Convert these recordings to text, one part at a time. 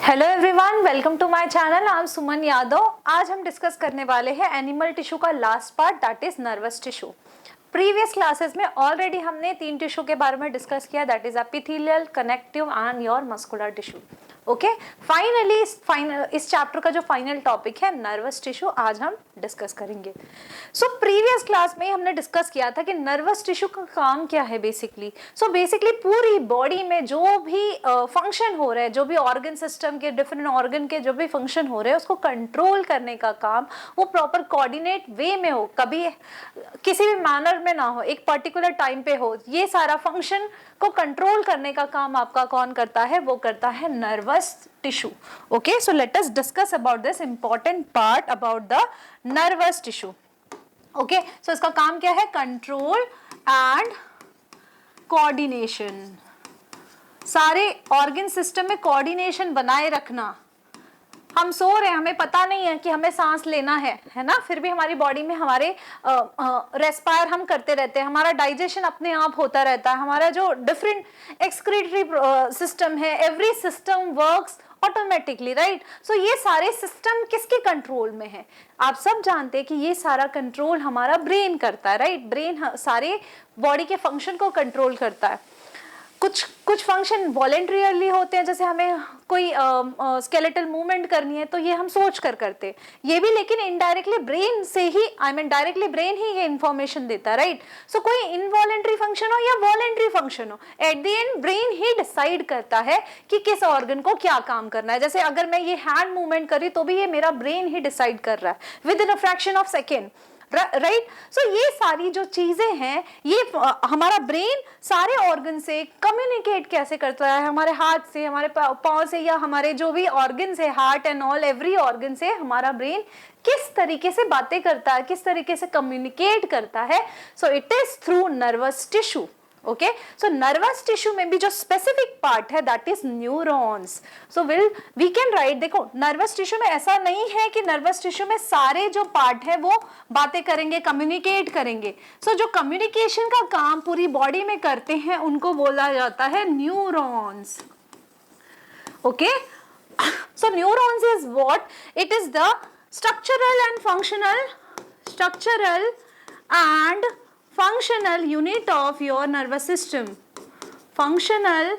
Hello everyone, welcome to my channel. I am Suman Yadav. आज हम discuss करने वाले हैं एनिमल टिश्यू का last part, that is nervous tissue. Previous classes में ऑलरेडी हमने 3 टिश्यू के बारे में डिस्कस किया, that is epithelial, connective and your muscular tissue. Okay, finally इस चैप्टर का जो फाइनल टॉपिक है नर्वस टिश्यू, आज हम डिस्कस करेंगे। सो प्रीवियस क्लास में हमने डिस्कस किया था कि नर्वस टिश्यू का काम क्या है बेसिकली। बेसिकली पूरी बॉडी में जो भी फंक्शन हो रहे हैं, जो भी ऑर्गन सिस्टम के डिफरेंट ऑर्गन के जो भी फंक्शन हो रहे हैं, उसको कंट्रोल करने का काम वो प्रॉपर कोऑर्डिनेट वे में हो, कभी किसी भी मैनर में ना हो, एक पर्टिकुलर टाइम पे हो, ये सारा फंक्शन को कंट्रोल करने का काम आपका कौन करता है? वो करता है nervous tissue. Okay, so let us discuss about this important part about the nervous tissue. Okay, so इसका काम क्या है? कंट्रोल एंड कोऑर्डिनेशन, सारे ऑर्गन सिस्टम में कोऑर्डिनेशन बनाए रखना। हम सो रहे हैं, हमें पता नहीं है कि हमें सांस लेना है ना, फिर भी हमारी बॉडी में हमारे रेस्पायर हम करते रहते हैं, हमारा डाइजेशन अपने आप होता रहता है, हमारा जो डिफरेंट एक्सक्रीटरी सिस्टम है, every system works automatically, right. So ये सारे सिस्टम किसके कंट्रोल में है? आप सब जानते हैं कि ये सारा कंट्रोल हमारा ब्रेन करता है, राइट। ब्रेन सारे बॉडी के फंक्शन को कंट्रोल करता है। कुछ फंक्शन वॉलेंट्रियरली होते हैं, जैसे हमें कोई स्केलेटल मूवमेंट करनी है तो ये हम सोच कर करते हैं, ये भी लेकिन इनडायरेक्टली ब्रेन से ही, डायरेक्टली ब्रेन ही ये इंफॉर्मेशन देता है, राइट। सो कोई इनवॉलेंट्री फंक्शन हो या वॉलेंट्री फंक्शन हो, at the end brain he decide करता है कि किस ऑर्गन को क्या काम करना है। जैसे अगर मैं ये हैंड मूवमेंट करी तो भी ये मेरा ब्रेन ही डिसाइड कर रहा है within a fraction of second, right. So ये सारी जो चीजें हैं, ये हमारा ब्रेन सारे ऑर्गन से कम्युनिकेट कैसे करता है, हमारे हाथ से, हमारे पाँव से, या हमारे जो भी ऑर्गन है, heart and all every organ से हमारा ब्रेन किस तरीके से बातें करता है, किस तरीके से कम्युनिकेट करता है। So it is through nervous tissue. Okay, so nervous tissue में भी जो स्पेसिफिक पार्ट है that is neurons. So we can write, देखो नर्वस टिश्यू में ऐसा नहीं है कि नर्वस टिश्यू में सारे जो पार्ट है वो बातें करेंगे, कम्युनिकेट करेंगे। सो जो कम्युनिकेशन का काम पूरी बॉडी में करते हैं उनको बोला जाता है neurons. Okay, so neurons is what? It is the structural and functional unit of your nervous system. Functional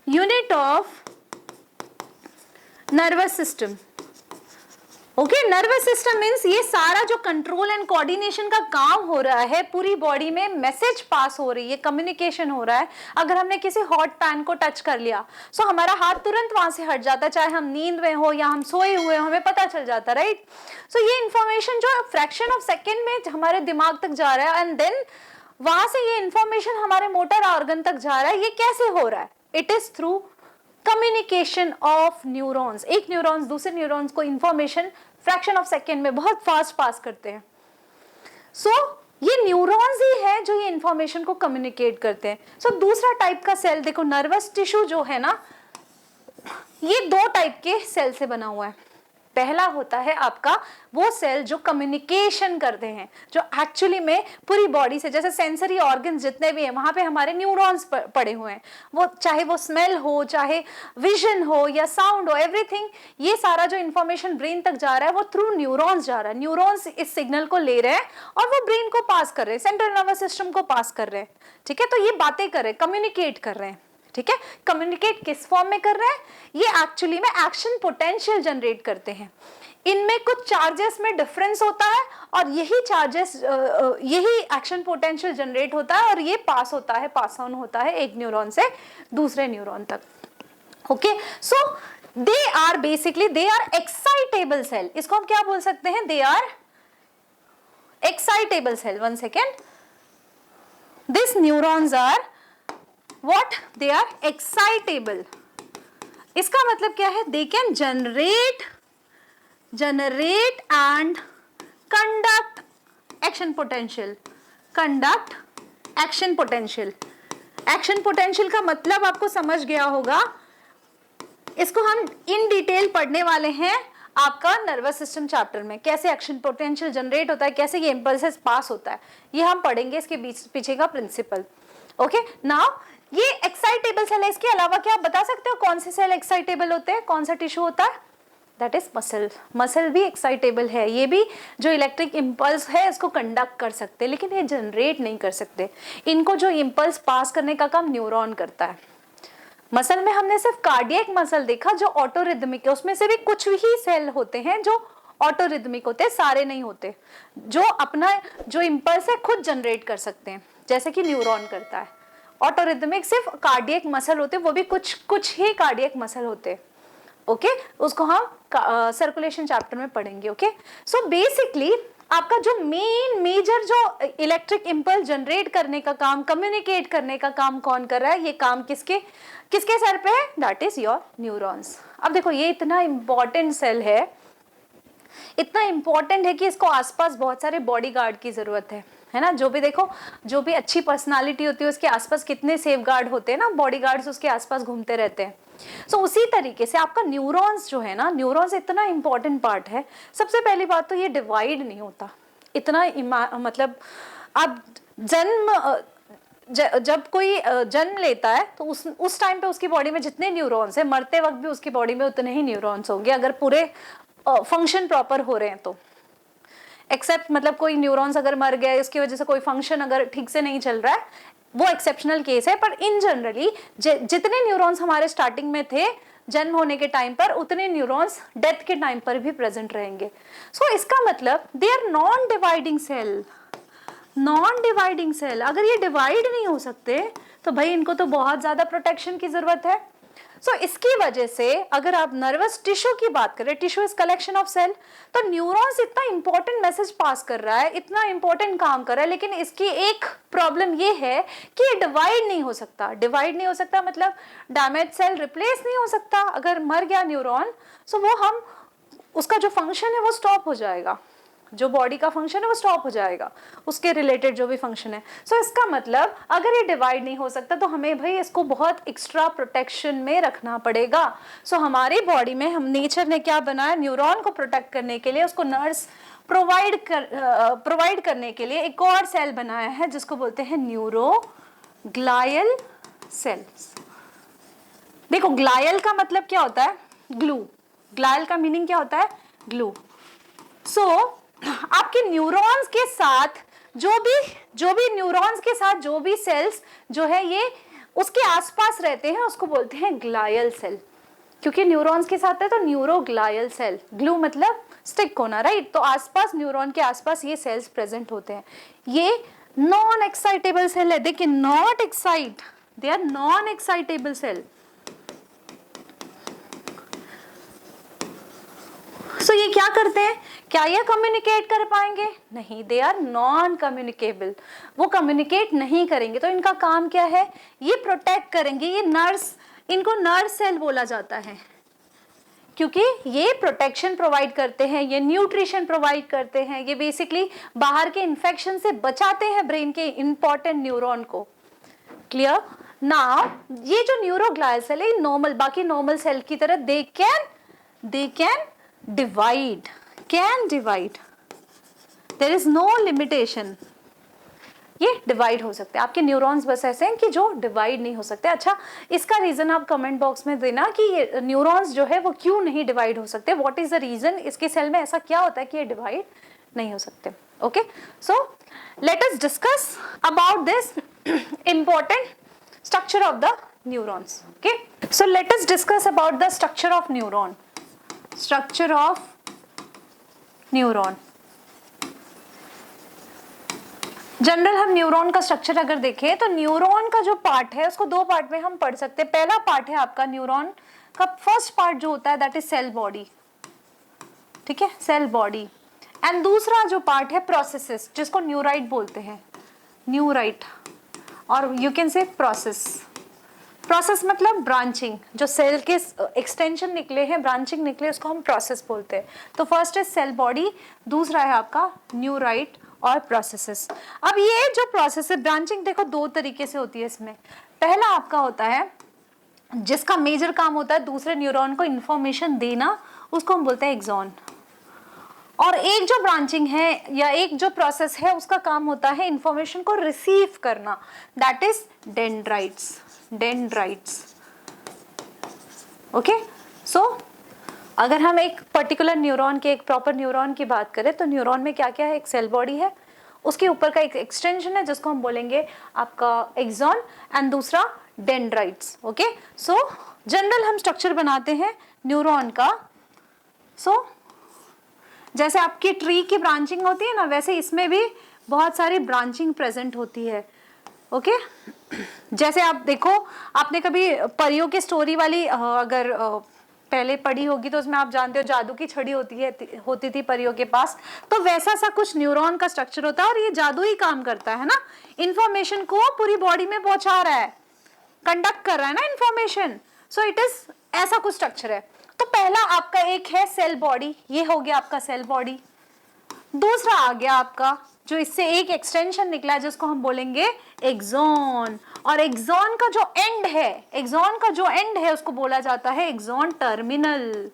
unit of nervous system. Okay, nervous system means ये सारा जो कंट्रोल एंड कोऑर्डिनेशन का काम हो रहा है, पूरी बॉडी में मैसेज पास हो रही है, कम्युनिकेशन हो रहा है। अगर हमने किसी हॉट पैन को टच कर लिया, सो हमारा हाथ तुरंत वहां से हट जाता है, चाहे हम नींद में हो या हम सोए हुए हो, हमें पता चल जाता है, राइट। सो ये इंफॉर्मेशन जो फ्रैक्शन ऑफ सेकेंड में हमारे दिमाग तक जा रहा है, एंड देन वहां से ये इंफॉर्मेशन हमारे मोटर ऑर्गन तक जा रहा है। ये कैसे हो रहा है? It is through communication of neurons. एक न्यूरॉन्स दूसरे न्यूरॉन्स को इंफॉर्मेशन फ्रैक्शन ऑफ सेकेंड में बहुत फास्ट पास करते हैं। सो ये न्यूरॉन्स ही है जो ये इंफॉर्मेशन को कम्युनिकेट करते हैं। सो दूसरा टाइप का सेल देखो, नर्वस टिश्यू जो है ना, ये 2 टाइप के सेल से बना हुआ है। पहला होता है आपका वो सेल जो कम्युनिकेशन करते हैं, जो एक्चुअली में पूरी बॉडी से, जैसे सेंसरी ऑर्गन जितने भी हैं वहां पे हमारे न्यूरॉन्स पड़े हुए हैं, वो चाहे वो स्मेल हो, चाहे विजन हो या साउंड हो, एवरीथिंग, ये सारा जो इंफॉर्मेशन ब्रेन तक जा रहा है वो थ्रू न्यूरॉन्स जा रहा है। न्यूरॉन्स इस सिग्नल को ले रहे हैं और वो ब्रेन को पास कर रहे हैं, सेंट्रल नर्वस सिस्टम को पास कर रहे हैं, ठीक है। तो ये बातें कर रहे हैं, कम्युनिकेट कर रहे हैं, ठीक है। कम्युनिकेट किस फॉर्म में कर रहे हैं? ये एक्चुअली में एक्शन पोटेंशियल जनरेट करते हैं। इनमें कुछ चार्जेस में डिफरेंस होता है और यही चार्जेस, यही एक्शन पोटेंशियल जनरेट होता है और ये पास होता है, पास ऑन होता है एक न्यूरॉन से दूसरे न्यूरॉन तक। Okay, so they are basically excitable cell. इसको हम क्या बोल सकते हैं? They are excitable cell. 1 second, this neurons are what? They are excitable. इसका मतलब क्या है? They can generate and conduct action potential. Conduct action potential. Action potential का मतलब आपको समझ गया होगा। इसको हम इन डिटेल पढ़ने वाले हैं आपका नर्वस सिस्टम चैप्टर में। कैसे एक्शन पोटेंशियल जनरेट होता है, कैसे ये इंपल्सेस पास होता है, ये हम पढ़ेंगे, इसके पीछे का प्रिंसिपल। ओके, नाउ ये एक्साइटेबल सेल है। इसके अलावा क्या आप बता सकते हो कौन से सेल एक्साइटेबल होते हैं, कौन सा टिश्यू होता है? That is muscle. मसल भी एक्साइटेबल है, ये भी जो इलेक्ट्रिक इम्पल्स है इसको कंडक्ट कर सकते हैं, लेकिन ये जनरेट नहीं कर सकते। इनको जो इम्पल्स पास करने का काम न्यूरॉन करता है। मसल में हमने सिर्फ कार्डियक मसल देखा जो ऑटोरिदमिक है, उसमें से भी कुछ ही सेल होते हैं जो ऑटोरिदमिक होते हैं, सारे नहीं होते, जो अपना जो इम्पल्स है खुद जनरेट कर सकते हैं, जैसे कि न्यूरॉन करता है। ऑटोरिदमिक सिर्फ कार्डियक मसल होते हैं, वो भी कुछ ही कार्डियक मसल होते हैं। ओके, उसको हम सर्कुलेशन चैप्टर में पढ़ेंगे। ओके, सो बेसिकली आपका जो मेजर जो इलेक्ट्रिक इम्पल्स जनरेट करने का काम, कम्युनिकेट करने का काम कौन कर रहा है? ये काम किसके सर पे है? That is your neurons. अब देखो ये इतना इंपॉर्टेंट सेल है, इतना इंपॉर्टेंट है कि इसको आसपास बहुत सारे बॉडीगार्ड की जरूरत है ना। जो भी देखो, जो भी अच्छी पर्सनालिटी होती है उसके आसपास कितने सेफगार्ड होते हैं ना, बॉडीगार्ड्स उसके आसपास घूमते रहते हैं। सो उसी तरीके से आपका न्यूरॉन्स जो है ना, न्यूरॉन्स इतना इंपॉर्टेंट पार्ट है। सबसे पहली बात तो ये डिवाइड नहीं होता इतना, मतलब अब जब कोई जन्म लेता है तो उस टाइम पे उसकी बॉडी में जितने न्यूरॉन्स है, मरते वक्त भी उसकी बॉडी में उतने ही न्यूरॉन्स होंगे, अगर पूरे फंक्शन प्रॉपर हो रहे हैं तो। एक्सेप्ट मतलब कोई न्यूरॉन्स अगर मर गया, इसकी वजह से कोई फंक्शन अगर ठीक से नहीं चल रहा है, वो एक्सेप्शनल केस है, पर इन जनरली जितने न्यूरॉन्स हमारे स्टार्टिंग में थे जन्म होने के टाइम पर, उतने न्यूरॉन्स डेथ के टाइम पर भी प्रेजेंट रहेंगे। सो इसका मतलब they are non dividing cell. Non dividing cell अगर ये डिवाइड नहीं हो सकते तो भाई इनको तो बहुत ज्यादा प्रोटेक्शन की जरूरत है। सो इसकी वजह से अगर आप नर्वस टिश्यू की बात करें, tissue is collection of cell, तो न्यूरॉन्स इतना इंपॉर्टेंट मैसेज पास कर रहा है, इतना इंपॉर्टेंट काम कर रहा है, लेकिन इसकी एक प्रॉब्लम ये है कि ये डिवाइड नहीं हो सकता। डिवाइड नहीं हो सकता मतलब डैमेज सेल रिप्लेस नहीं हो सकता। अगर मर गया न्यूरॉन, सो वो हम उसका जो फंक्शन है वो स्टॉप हो जाएगा, जो बॉडी का फंक्शन है वो स्टॉप हो जाएगा, उसके रिलेटेड जो भी फंक्शन है। सो इसका मतलब अगर ये डिवाइड नहीं हो सकता तो हमें भाई इसको बहुत एक्स्ट्रा प्रोटेक्शन में रखना पड़ेगा। सो हमारी बॉडी में हम नेचर ने क्या बनाया, न्यूरॉन को प्रोटेक्ट करने के लिए, उसको नर्स प्रोवाइड करने के लिए एक और सेल बनाया है जिसको बोलते हैं न्यूरोग्लायल सेल्स। देखो ग्लायल का मतलब क्या होता है? ग्लू। ग्लायल का मीनिंग क्या होता है? ग्लू। सो आपके न्यूरॉन्स के साथ जो भी न्यूरॉन्स के साथ जो भी सेल्स जो है ये उसके आसपास रहते हैं, उसको बोलते हैं ग्लायल सेल। क्योंकि न्यूरॉन्स के साथ है तो न्यूरोग्लायल सेल। ग्लू मतलब स्टिक होना, राइट? तो आसपास, न्यूरॉन के आसपास ये सेल्स प्रेजेंट होते हैं। ये नॉन एक्साइटेबल सेल है, देखिए not excite, they are non excitable cell. So ये क्या करते हैं? क्या ये कम्युनिकेट कर पाएंगे? नहीं, दे आर नॉन कम्युनिकेबल, वो कम्युनिकेट नहीं करेंगे। तो इनका काम क्या है? ये प्रोटेक्ट करेंगे। ये नर्स, इनको नर्स सेल बोला जाता है क्योंकि ये प्रोटेक्शन प्रोवाइड करते हैं, ये न्यूट्रिशन प्रोवाइड करते हैं, ये बेसिकली बाहर के इन्फेक्शन से बचाते हैं ब्रेन के इंपॉर्टेंट न्यूरॉन को। क्लियर? नाउ ये जो न्यूरोग्लायल सेल है नॉर्मल, बाकी नॉर्मल सेल की तरह they can divide, can divide, there is no limitation, ये डिवाइड हो सकते हैं। आपके न्यूरॉन्स बस ऐसे हैं कि जो डिवाइड नहीं हो सकते। अच्छा, इसका रीजन आप कमेंट बॉक्स में देना कि ये न्यूरॉन्स जो है वो क्यों नहीं डिवाइड हो सकते, व्हाट इज द रीजन, इसके सेल में ऐसा क्या होता है कि ये डिवाइड नहीं हो सकते। Okay, so let us discuss about this important structure of the neurons. Okay, so let us discuss about the structure of neuron. Structure of neuron, general हम न्यूरॉन का स्ट्रक्चर अगर देखें तो न्यूरॉन का जो पार्ट है उसको दो पार्ट में हम पढ़ सकते हैं। पहला पार्ट है आपका न्यूरॉन का फर्स्ट पार्ट जो होता है दैट इज सेल बॉडी, ठीक है, सेल बॉडी। एंड दूसरा जो पार्ट है प्रोसेसेस, जिसको न्यूराइट बोलते हैं, न्यूराइट, और you can say process. Process मतलब ब्रांचिंग, जो सेल के एक्सटेंशन निकले हैं, ब्रांचिंग निकले, उसको हम प्रोसेस बोलते हैं। तो फर्स्ट है सेल बॉडी, दूसरा है आपका न्यूराइट और प्रोसेसेस। अब ये जो प्रोसेस है, ब्रांचिंग देखो दो तरीके से होती है इसमें। पहला आपका होता है जिसका मेजर काम होता है दूसरे न्यूरॉन को इंफॉर्मेशन देना, उसको हम बोलते हैं एक्सॉन। और एक जो ब्रांचिंग है या एक जो प्रोसेस है उसका काम होता है इंफॉर्मेशन को रिसीव करना, that is dendrites. Dendrites. Okay, so अगर हम एक पर्टिकुलर न्यूरॉन के, एक प्रॉपर न्यूरॉन की बात करें तो न्यूरॉन में क्या क्या है, एक सेल बॉडी है, उसके ऊपर का एक एक्सटेंशन है जिसको हम बोलेंगे आपका एक्सॉन, एंड दूसरा डेंड्राइट्स। ओके, सो जनरल हम स्ट्रक्चर बनाते हैं न्यूरॉन का। सो जैसे आपकी ट्री की ब्रांचिंग होती है ना, वैसे इसमें भी बहुत सारी ब्रांचिंग प्रेजेंट होती है। ओके, जैसे आप देखो, आपने कभी परियों की स्टोरी वाली अगर पहले पढ़ी होगी तो उसमें आप जानते हो जादू की छड़ी होती थी परियों के पास, तो वैसा सा कुछ न्यूरॉन का स्ट्रक्चर होता है और ये जादू ही काम करता है ना, इंफॉर्मेशन को पूरी बॉडी में पहुंचा रहा है, कंडक्ट कर रहा है ना इंफॉर्मेशन। सो इट इज ऐसा कुछ स्ट्रक्चर है। तो पहला आपका एक है सेल बॉडी, ये हो गया आपका सेल बॉडी। दूसरा आ गया आपका जो इससे एक एक्सटेंशन निकला है जिसको हम बोलेंगे एक्सॉन, और एक्सॉन का जो एंड है, एक्सॉन का जो एंड है उसको बोला जाता है axon terminal.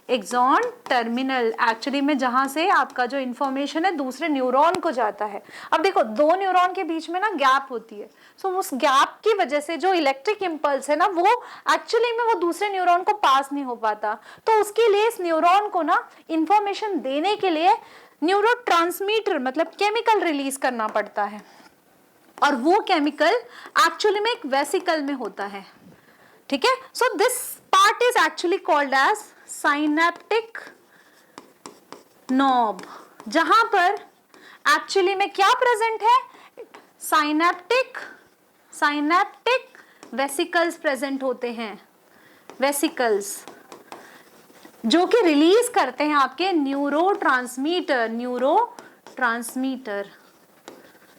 Axon terminal actually में जहां से आपका जो इंफॉर्मेशन है दूसरे न्यूरॉन को जाता है। अब देखो, दो न्यूरॉन के बीच में ना गैप होती है, सो उस गैप की वजह से जो इलेक्ट्रिक इंपल्स है ना, वो एक्चुअली में वो दूसरे न्यूरॉन को पास नहीं हो पाता। तो उसके लिए इस न्यूरॉन को ना इंफॉर्मेशन देने के लिए न्यूरोट्रांसमीटर मतलब केमिकल रिलीज करना पड़ता है, और वो केमिकल एक्चुअली में एक वेसिकल में होता है। ठीक है, so this part is actually called as synaptic knob, जहां पर एक्चुअली में क्या प्रेजेंट है, साइनेप्टिक वेसिकल्स प्रेजेंट होते हैं, वेसिकल्स जो कि रिलीज करते हैं आपके न्यूरोट्रांसमीटर।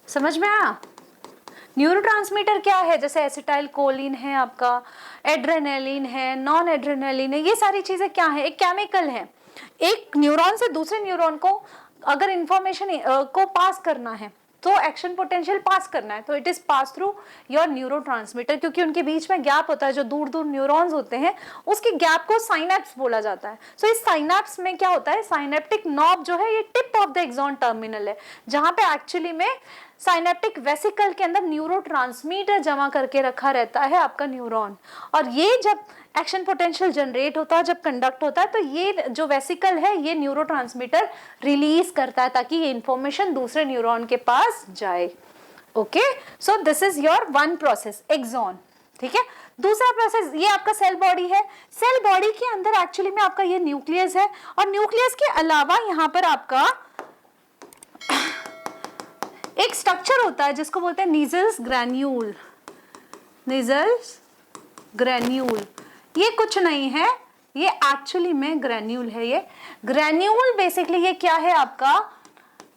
समझ में आया? न्यूरोट्रांसमीटर क्या है, जैसे एसिटाइल कोलिन है आपका, एड्रेनालिन है, नॉन एड्रेनालिन है, ये सारी चीजें क्या है, एक केमिकल है। एक न्यूरॉन से दूसरे न्यूरॉन को अगर इंफॉर्मेशन को पास करना है तो एक्शन पोटेंशियल पास करना है, तो it is pass through your neurotransmitter, क्योंकि उनके बीच में गैप होता है, जो दूर दूर न्यूरॉन्स होते हैं उसकी गैप को साइनेप्स बोला जाता है। सो इस साइनेप्स में क्या होता है, साइनेप्टिक नॉब जो है ये tip of the axon terminal है, जहां पे एक्चुअली में साइनेप्टिक वेसिकल के अंदर न्यूरोट्रांसमीटर जमा करके रखा रहता है आपका न्यूरॉन, और ये जब एक्शन पोटेंशियल जनरेट होता है, जब कंडक्ट होता है, तो ये जो वेसिकल है ये न्यूरोट्रांसमीटर रिलीज करता है ताकि ये इंफॉर्मेशन दूसरे न्यूरॉन के पास जाए। Okay, so this is your one process axon. ठीक है, दूसरा प्रोसेस ये आपका सेल बॉडी है। सेल बॉडी के अंदर एक्चुअली में आपका ये न्यूक्लियस है, और न्यूक्लियस के अलावा यहाँ पर आपका एक स्ट्रक्चर होता है जिसको बोलते हैं नीजल्स ग्रैन्यूल। नीजल्स ग्रैन्यूल ये कुछ नहीं है, ये एक्चुअली में ग्रैन्यूल है। ये ग्रैन्यूल बेसिकली ये क्या है आपका,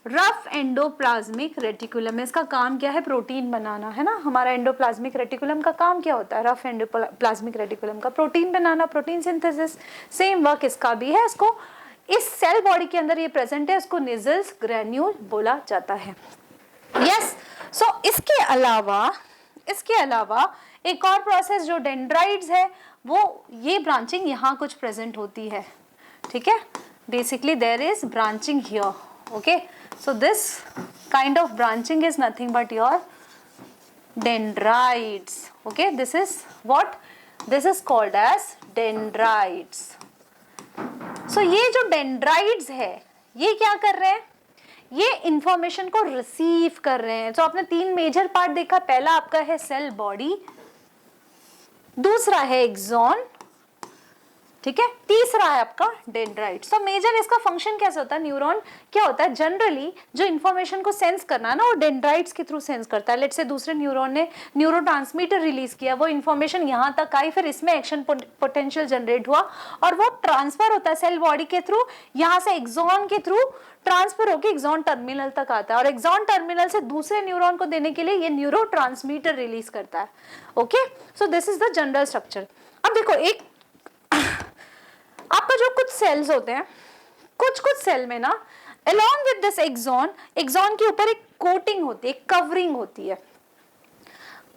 रफ एंडोप्लाज्मिक रेटिकुलम। इसका काम क्या है, प्रोटीन बनाना, है ना। हमारा एंडोप्लाज्मिक रेटिकुलम का काम क्या होता है, रफ एंडोप्लाज्मिक रेटिकुलम का प्रोटीन बनाना, प्रोटीन सिंथेसिस। सेम वर्क इसका भी है। इसको इस सेल बॉडी के अंदर ये प्रेजेंट है, इसको नीजल्स ग्रैन्यूल बोला जाता है। यस, सो इसके अलावा एक और प्रोसेस जो डेंड्राइट्स है, वो ये ब्रांचिंग यहाँ कुछ प्रेजेंट होती है। ठीक है, basically there is branching here. Okay, so this kind of branching is nothing but your dendrites. Okay, this is what, this is called as dendrites. So ये जो डेंड्राइट्स है ये क्या कर रहे हैं, ये इंफॉर्मेशन को रिसीव कर रहे हैं। तो आपने तीन मेजर पार्ट देखा, पहला आपका है सेल बॉडी, दूसरा है एक्सॉन, ठीक है, तीसरा है आपका डेंड्राइट्स। तो मेजर इसका फंक्शन कैसे होता है, न्यूरॉन क्या होता है, जनरली जो इंफॉर्मेशन को सेंस करना है ना वो डेंड्राइट्स के थ्रू सेंस करता है। लेट्स से दूसरे न्यूरॉन ने न्यूरोट्रांसमीटर रिलीज किया, वो इंफॉर्मेशन यहाँ तक आई, फिर इसमें एक्शन पोटेंशियल जनरेट हुआ और वो ट्रांसफर होता है सेल बॉडी के थ्रू, यहाँ से एक्सॉन के थ्रू ट्रांसफर होकर एक्सॉन टर्मिनल तक आता है, और एक्सॉन टर्मिनल से दूसरे न्यूरॉन को देने के लिए ये न्यूरोट्रांसमीटर रिलीज करता है। Okay, so this is the general structure. अब देखो, एक आपका जो कुछ सेल्स होते हैं, कुछ सेल में ना along with this एक्सॉन के ऊपर एक कोटिंग होती है, एक कवरिंग होती है।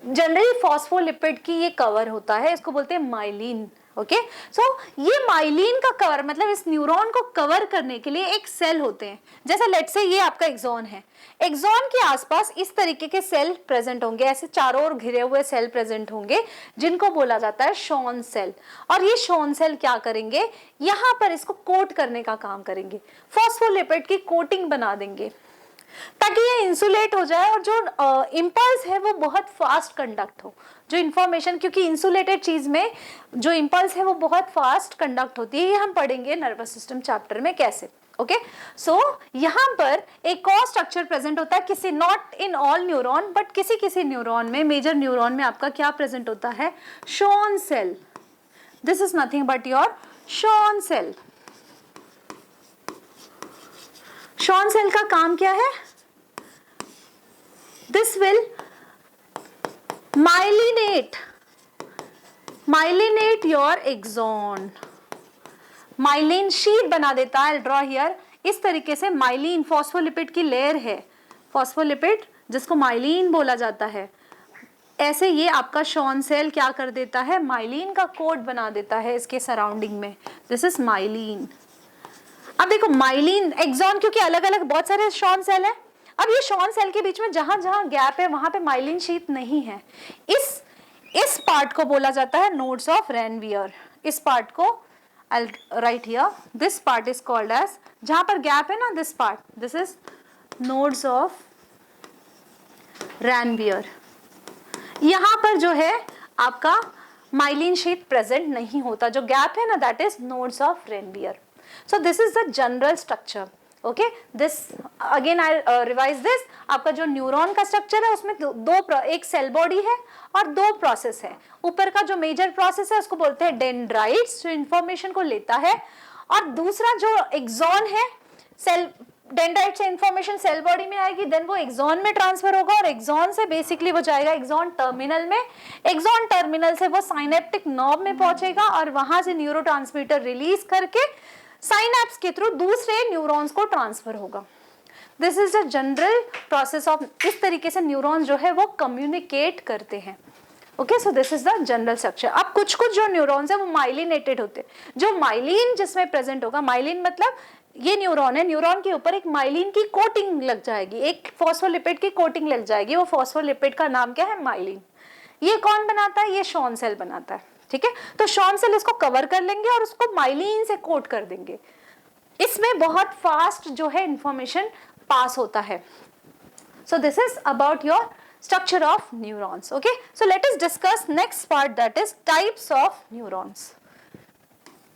जनरली फॉस्फोलिपिड की ये कवर होता है, इसको बोलते हैं माइलिन। ओके। सो ये माइलिन का कवर मतलब इस न्यूरॉन को कवर करने के लिए एक सेल होते हैं। जैसे लेट्स से ये आपका एक्सॉन है, एक्सॉन के आसपास इस तरीके के सेल प्रेजेंट होंगे, ऐसे चारों ओर घिरे हुए सेल प्रेजेंट होंगे जिनको बोला जाता है शॉन सेल। और ये शॉन सेल क्या करेंगे, यहाँ पर इसको कोट करने का काम करेंगे, फॉस्फोलिपिड की कोटिंग बना देंगे ताकि ये इंसुलेट हो जाए और जो इम्पल्स है वो बहुत फास्ट कंडक्ट हो, जो इंफॉर्मेशन, क्योंकि इंसुलेटेड चीज में जो इम्पल्स है वो बहुत फास्ट कंडक्ट होती है। ये हम पढ़ेंगे नर्वस सिस्टम चैप्टर में कैसे। ओके, सो यहाँ पर एक और स्ट्रक्चर प्रेजेंट होता है किसी, not in all neuron but किसी किसी न्यूरॉन में, मेजर न्यूरॉन में आपका क्या प्रेजेंट होता है, Schwann cell. This is nothing but your Schwann cell. Schwann cell का काम क्या है, this will myelinate your axon, myelin sheath बना देता है। ड्रॉ हियर, इस तरीके से माइलिन फॉस्फोलिपिड की लेयर है, फॉस्फोलिपिड जिसको माइलिन बोला जाता है, ऐसे ये आपका शॉन सेल क्या कर देता है, माइलिन का कोट बना देता है इसके सराउंडिंग में। This is myelin. अब देखो माइलिन एक्सॉन, क्योंकि अलग अलग बहुत सारे शॉन सेल है, अब ये शॉन सेल के बीच में जहां जहां गैप है वहां पे माइलिन शीट नहीं है। इस पार्ट को बोला जाता है नोड्स ऑफ रैनवियर। इस पार्ट को I'll write here, this part is called as, जहां पर गैप है ना, this part, this is nodes of Ranvier. यहां पर जो है आपका माइलिन शीट प्रेजेंट नहीं होता, जो गैप है ना that is nodes of Ranvier. So this is the general structure. Okay, this again I revise this. आपका जो न्यूरॉन का स्ट्रक्चर है उसमें एक सेल बॉडी है और दो प्रोसेस है। ऊपर का जो मेजर प्रोसेस है उसको बोलते हैं डेंड्राइट्स, जो इंफॉर्मेशन को लेता है, और दूसरा जो एक्सॉन है, सेल डेंड्राइट से इंफॉर्मेशन सेल बॉडी में आएगी, देन वो एक्सॉन में ट्रांसफर होगा और एक्सॉन से बेसिकली वो जाएगा एक्सॉन टर्मिनल में, एक्सॉन टर्मिनल से वो साइनेप्टिक नर्व में पहुंचेगा और वहां से न्यूरोट्रांसमीटर रिलीज करके साइनेप्स के थ्रू दूसरे न्यूरॉन्स को ट्रांसफर होगा। This is the general process of, इस तरीके से न्यूरॉन्स जो है वो कम्युनिकेट करते हैं। Okay, so this is the general structure. अब कुछ कुछ जो न्यूरॉन्स है वो माइलिनेटेड होते हैं। जो माइलिन जिसमें प्रेजेंट होगा, माइलिन मतलब ये न्यूरॉन है, न्यूरॉन के ऊपर एक माइलिन की कोटिंग लग जाएगी, एक फॉस्फोलिपिड की कोटिंग लग जाएगी। वो फॉस्फोलिपिड का नाम क्या है, माइलिन। ये कौन बनाता है, ये शॉन सेल बनाता है। ठीक है, तो शॉन सेल इसको कवर कर लेंगे और उसको माइलिन से कोट कर देंगे। इसमें बहुत फास्ट जो है इंफॉर्मेशन पास होता है। So this is about your structure of neurons. Okay, so let us discuss next part, that is types of neurons.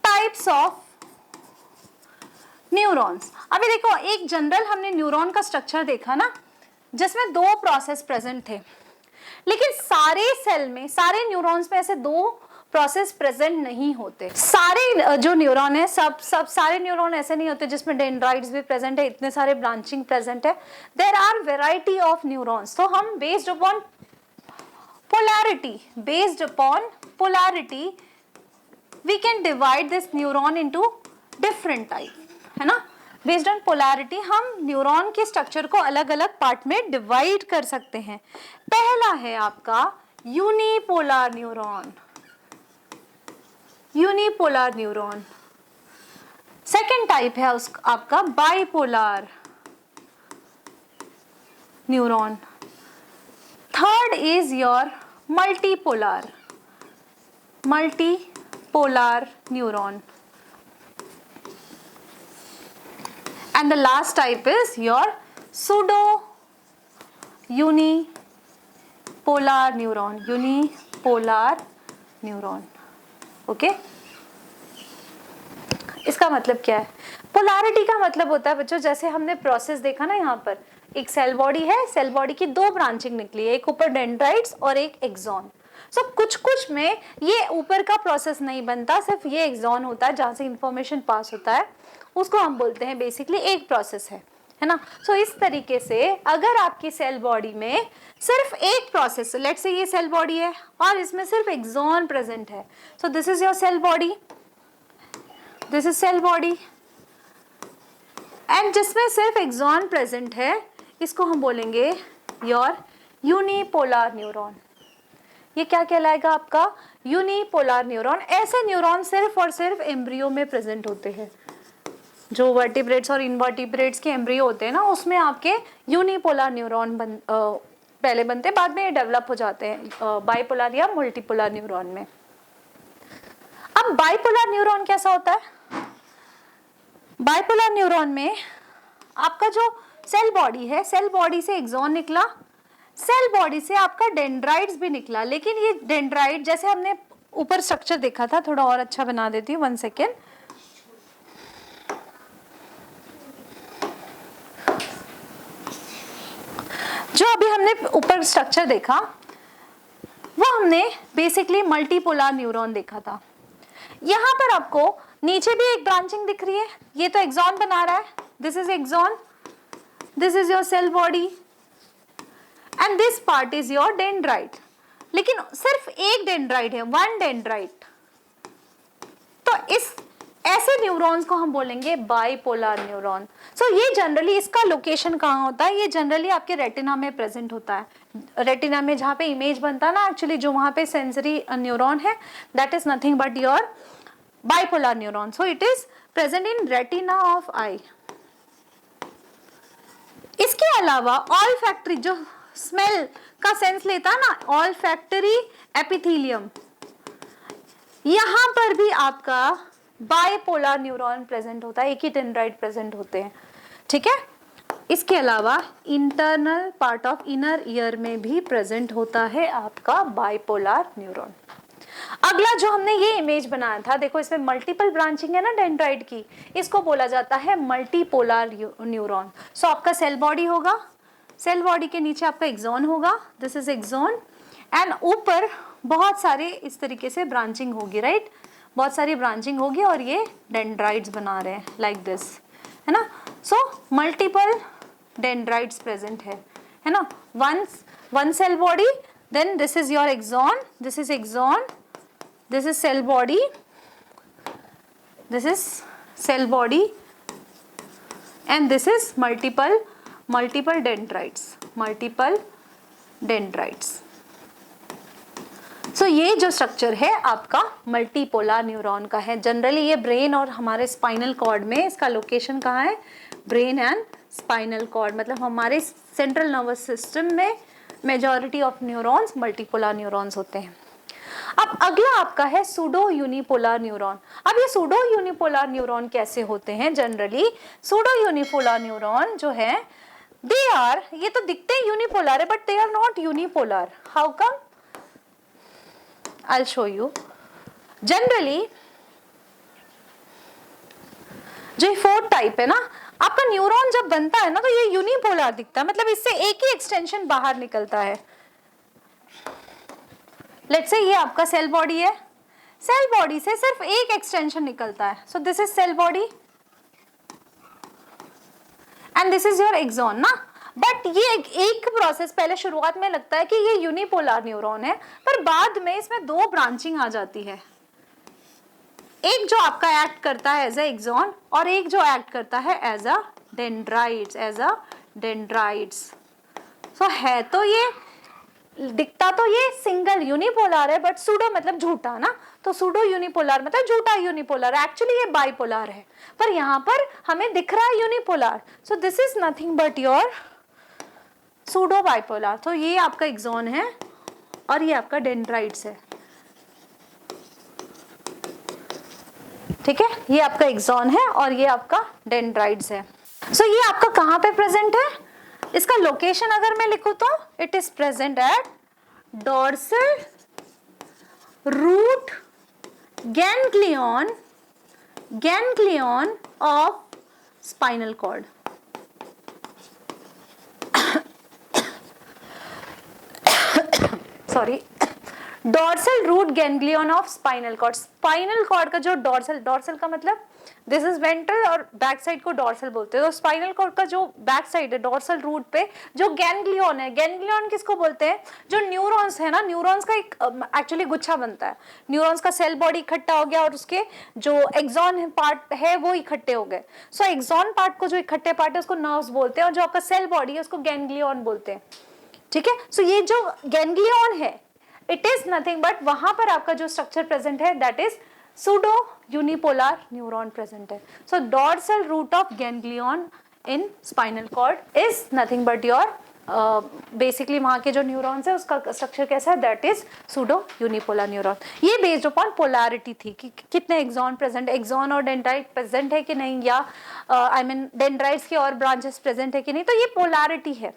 Types of neurons. अभी देखो, एक जनरल हमने न्यूरॉन का स्ट्रक्चर देखा ना, जिसमें दो प्रोसेस प्रेजेंट थे, लेकिन सारे सेल में, सारे न्यूरॉन्स में ऐसे दो प्रोसेस प्रेजेंट नहीं होते। सारे जो न्यूरॉन है, सब सारे न्यूरॉन ऐसे नहीं होते जिसमें डेंड्राइट्स भी प्रेजेंट है, इतने सारे ब्रांचिंग प्रेजेंट है। There are variety of neurons. तो हम based upon polarity we can divide this neuron into different type, है ना। बेस्ड ऑन पोलैरिटी हम न्यूरॉन के स्ट्रक्चर को अलग अलग पार्ट में डिवाइड कर सकते हैं। पहला है आपका unipolar neuron, unipolar neuron. Second type है उस आपका bipolar neuron. Third is your multipolar neuron, and the last type is your pseudo unipolar neuron. Okay, इसका मतलब क्या है, पोलैरिटी का मतलब होता है बच्चों, जैसे हमने प्रोसेस देखा ना, यहाँ पर एक सेल बॉडी है, सेल बॉडी की दो ब्रांचिंग निकली है, एक ऊपर डेंड्राइट्स और एक एक्सॉन। सो कुछ कुछ में ये ऊपर का प्रोसेस नहीं बनता, सिर्फ ये एक्सॉन होता है जहां से इंफॉर्मेशन पास होता है, उसको हम बोलते हैं बेसिकली एक प्रोसेस है ना। सो इस तरीके से अगर आपकी सेल बॉडी में सिर्फ एक प्रोसेस, लेट्स से ये सेल बॉडी है और इसमें सिर्फ एक्सॉन प्रेजेंट है, so this is your cell body, this is cell body, and जिसमें सिर्फ एक्सॉन प्रेजेंट है इसको हम बोलेंगे योर यूनिपोलर न्यूरॉन। ये क्या कहलाएगा आपका यूनिपोलर न्यूरॉन। ऐसे न्यूरॉन सिर्फ और सिर्फ एम्ब्रियो में प्रेजेंट होते हैं। जो वर्टिब्रेट्स और इनवर्टिब्रेट्स के एम्ब्रियो होते हैं ना, उसमें आपके यूनिपोलर न्यूरॉन पहले बनते हैं, बाद में ये डेवलप हो जाते हैं बाइपोलर या मल्टीपोलर न्यूरॉन में। अब बाइपोलर न्यूरॉन कैसा होता है? बाइपोलर न्यूरॉन में आपका जो सेल बॉडी है, सेल बॉडी से एक्सॉन निकला, सेल बॉडी से आपका डेंड्राइट्स भी निकला, लेकिन ये डेंड्राइट जैसे हमने ऊपर स्ट्रक्चर देखा था, थोड़ा और अच्छा बना देती हूँ, 1 सेकेंड। जो अभी हमने ऊपर स्ट्रक्चर देखा वो हमने बेसिकली मल्टीपोलर न्यूरॉन देखा था। यहां पर आपको नीचे भी एक ब्रांचिंग दिख रही है, ये तो एक्सॉन बना रहा है, this is axon, this is your cell body and this part is your dendrite. लेकिन सिर्फ एक डेंड्राइट है, 1 डेंड्राइट। तो इस ऐसे न्यूरॉन्स को हम बोलेंगे बाइपोलर न्यूरॉन। सो ये जनरली इसका लोकेशन कहाँ होता है? ये जनरली आपके रेटिना में प्रेजेंट होता है। रेटिना में जहाँ पे इमेज बनता है ना, एक्चुअली जो वहाँ पे सेंसरी न्यूरॉन है, that is nothing but your bipolar neuron. So it is present in retina of eye. इसके अलावा ऑल फैक्ट्री, जो स्मेल का सेंस लेता है ना, ऑल फैक्ट्री एपिथेलियम, यहां पर भी आपका बाइपोलर न्यूरॉन प्रेजेंट होता है, एक ही डेंड्राइट प्रेजेंट होते हैं, ठीक है। इसके अलावा internal part of inner ear में भी प्रेजेंट होता है आपका बाइपोलर न्यूरॉन। अगला जो हमने ये इमेज बनाया था, देखो इसमें मल्टीपल ब्रांचिंग है ना डेंड्राइट की, इसको बोला जाता है मल्टीपोलर न्यूरॉन। सो आपका सेल बॉडी होगा, सेल बॉडी के नीचे आपका एक्सॉन होगा, दिस इज एक्सॉन, एंड ऊपर बहुत सारे इस तरीके से ब्रांचिंग होगी, राइट, बहुत सारी ब्रांचिंग होगी और ये डेंड्राइट्स बना रहे हैं लाइक दिस, है ना। सो मल्टीपल डेंड्राइट्स प्रेजेंट है ना। One cell body, then this is your axon, this is axon, this is cell body, this is cell body, and this is multiple dendrites. So ये जो structure है आपका multipolar neuron का है। Generally ये brain और हमारे स्पाइनल कॉर्ड में, इसका लोकेशन कहाँ है? ब्रेन एंड स्पाइनल कॉर्ड, मतलब हमारे सेंट्रल नर्वस सिस्टम में majority of neurons multipolar neurons होते हैं। अब अगला आपका है सूडो यूनिपोलर न्यूरॉन। अब ये सूडो यूनिपोलर न्यूरॉन कैसे होते हैं? जनरली सूडो यूनिपोलर न्यूरॉन जो है, ये तो दिखते हैं यूनिपोलर है, but they are not unipolar. How come? I'll show you. Generally, जो 4 टाइप है ना, आपका न्यूरॉन जब बनता है ना, तो ये यूनिपोलर दिखता है, मतलब इससे एक ही एक्सटेंशन बाहर निकलता है। लेट्स से ये आपका सेल बॉडी है, सेल बॉडी से सिर्फ एक एक्सटेंशन निकलता है, so this is cell body and this is your axon ना। बट ये एक प्रोसेस पहले शुरुआत में लगता है कि ये यूनिपोलर न्यूरॉन है, पर बाद में इसमें 2 ब्रांचिंग आ जाती है। एक जो आपका एक्ट करता है एज अ एक्सॉन और एक जो एक्ट करता है एज अ डेंड्राइट्स। सो है तो ये दिखता तो ये सिंगल यूनिपोलर है, बट सूडो मतलब झूठा ना, तो सूडो यूनिपोलर मतलब झूठा यूनिपोलर, एक्चुअली ये बाइपोलर है, पर यहाँ पर हमें दिख रहा है unipolar. So this is nothing but your pseudo bipolar. तो ये आपका एक्सॉन है और ये आपका डेंड्राइट्स है, ठीक है। ये आपका एक्सॉन है और ये आपका डेंड्राइट्स है। सो ये आपका कहाँ पे प्रेजेंट है? इसका लोकेशन अगर मैं लिखूं तो it is present at dorsal root ganglion of spinal cord. Sorry, dorsal root ganglion of spinal cord. Spinal cord का जो डोर्सल का मतलब दिस इज वेंट्रल और बैक साइड को डोर्सल बोलते हैं। तो स्पाइनल कॉर्ड का जो बैक साइड है डोर्सल रूट पे जो गैंग्लियन है, गैंग्लियन किसको बोलते हैं? जो न्यूरॉन्स है ना, न्यूरॉन्स का एक एक्चुअली गुच्छा बनता है। न्यूरॉन्स का सेल बॉडी इकट्ठा हो गया और उसके जो एक्सॉन पार्ट है वो इकट्ठे हो गए। सो एक्सॉन पार्ट को जो इकट्ठे पार्ट है उसको नर्व्स बोलते हैं और जो आपका सेल बॉडी है उसको गैंग्लियन बोलते हैं, ठीक है। सो ये जो गैंग्लियन है इट इज नथिंग बट वहां पर आपका जो स्ट्रक्चर प्रेजेंट है that is pseudo unipolar neuron present है. So dorsal root of ganglion in spinal cord is nothing but your basically वहां के जो न्यूरॉन्स है उसका स्ट्रक्चर कैसा है, that is pseudo unipolar neuron. ये बेस्ड अपॉन पोलैरिटी थी कि कितने एक्सॉन प्रेजेंट, एक्सॉन और डेंड्राइट प्रेजेंट है कि नहीं, या आई मीन डेंड्राइट्स के और ब्रांचेस प्रेजेंट है कि नहीं. तो ये पोलैरिटी है.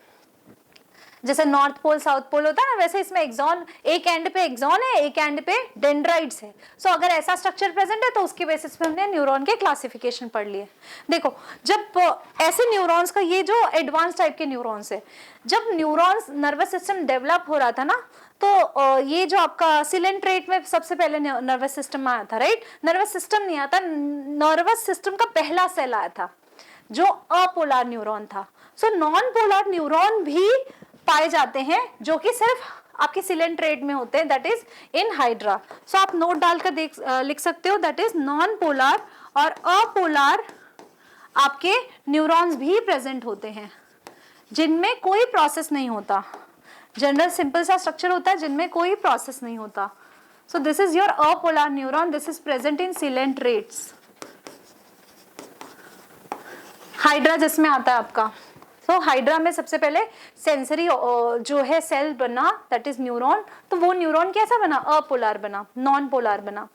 जैसे नॉर्थ पोल साउथ पोल होता है ना, वैसे इसमें एक्सॉन, एक एंड पे एक्सॉन है, एक एंड पे डेंड्राइट्स है. सो अगर ऐसा स्ट्रक्चर प्रेजेंट है तो उसके बेसिस पे हमने न्यूरॉन के क्लासिफिकेशन पढ़ लिए. देखो जब ऐसे न्यूरॉन्स का, ये जो एडवांस टाइप के न्यूरॉन्स है, जब न्यूरॉन्स नर्वस सिस्टम डेवलप हो रहा था ना, तो ये जो आपका सिलेंट्रेट में सबसे पहले नर्वस सिस्टम आया था, राइट. नर्वस सिस्टम नहीं आता, नर्वस सिस्टम का पहला सेल आया था जो अपोलर न्यूरॉन था. सो नॉन पोलर न्यूरॉन भी पाए जाते हैं जो कि सिर्फ आपके सिलेंट्रेट में होते हैं, दैट इज इन हाइड्रा. सो आप नोट डालकर लिख सकते हो, दैट इज नॉन पोलर और अपोलर आपके न्यूरॉन्स भी प्रेजेंट होते हैं जिनमें कोई प्रोसेस नहीं होता. जनरल सिंपल सा स्ट्रक्चर होता है जिनमें कोई प्रोसेस नहीं होता. So this is your apolar neuron, this is present in coelenterates. Hydra जिसमें आता है आपका, तो हाइड्रा में सबसे पहले सेंसरी जो है सेल बना, दैट इज न्यूरॉन. तो वो न्यूरॉन कैसा बना, अपोलर बना, नॉन पोलर बना.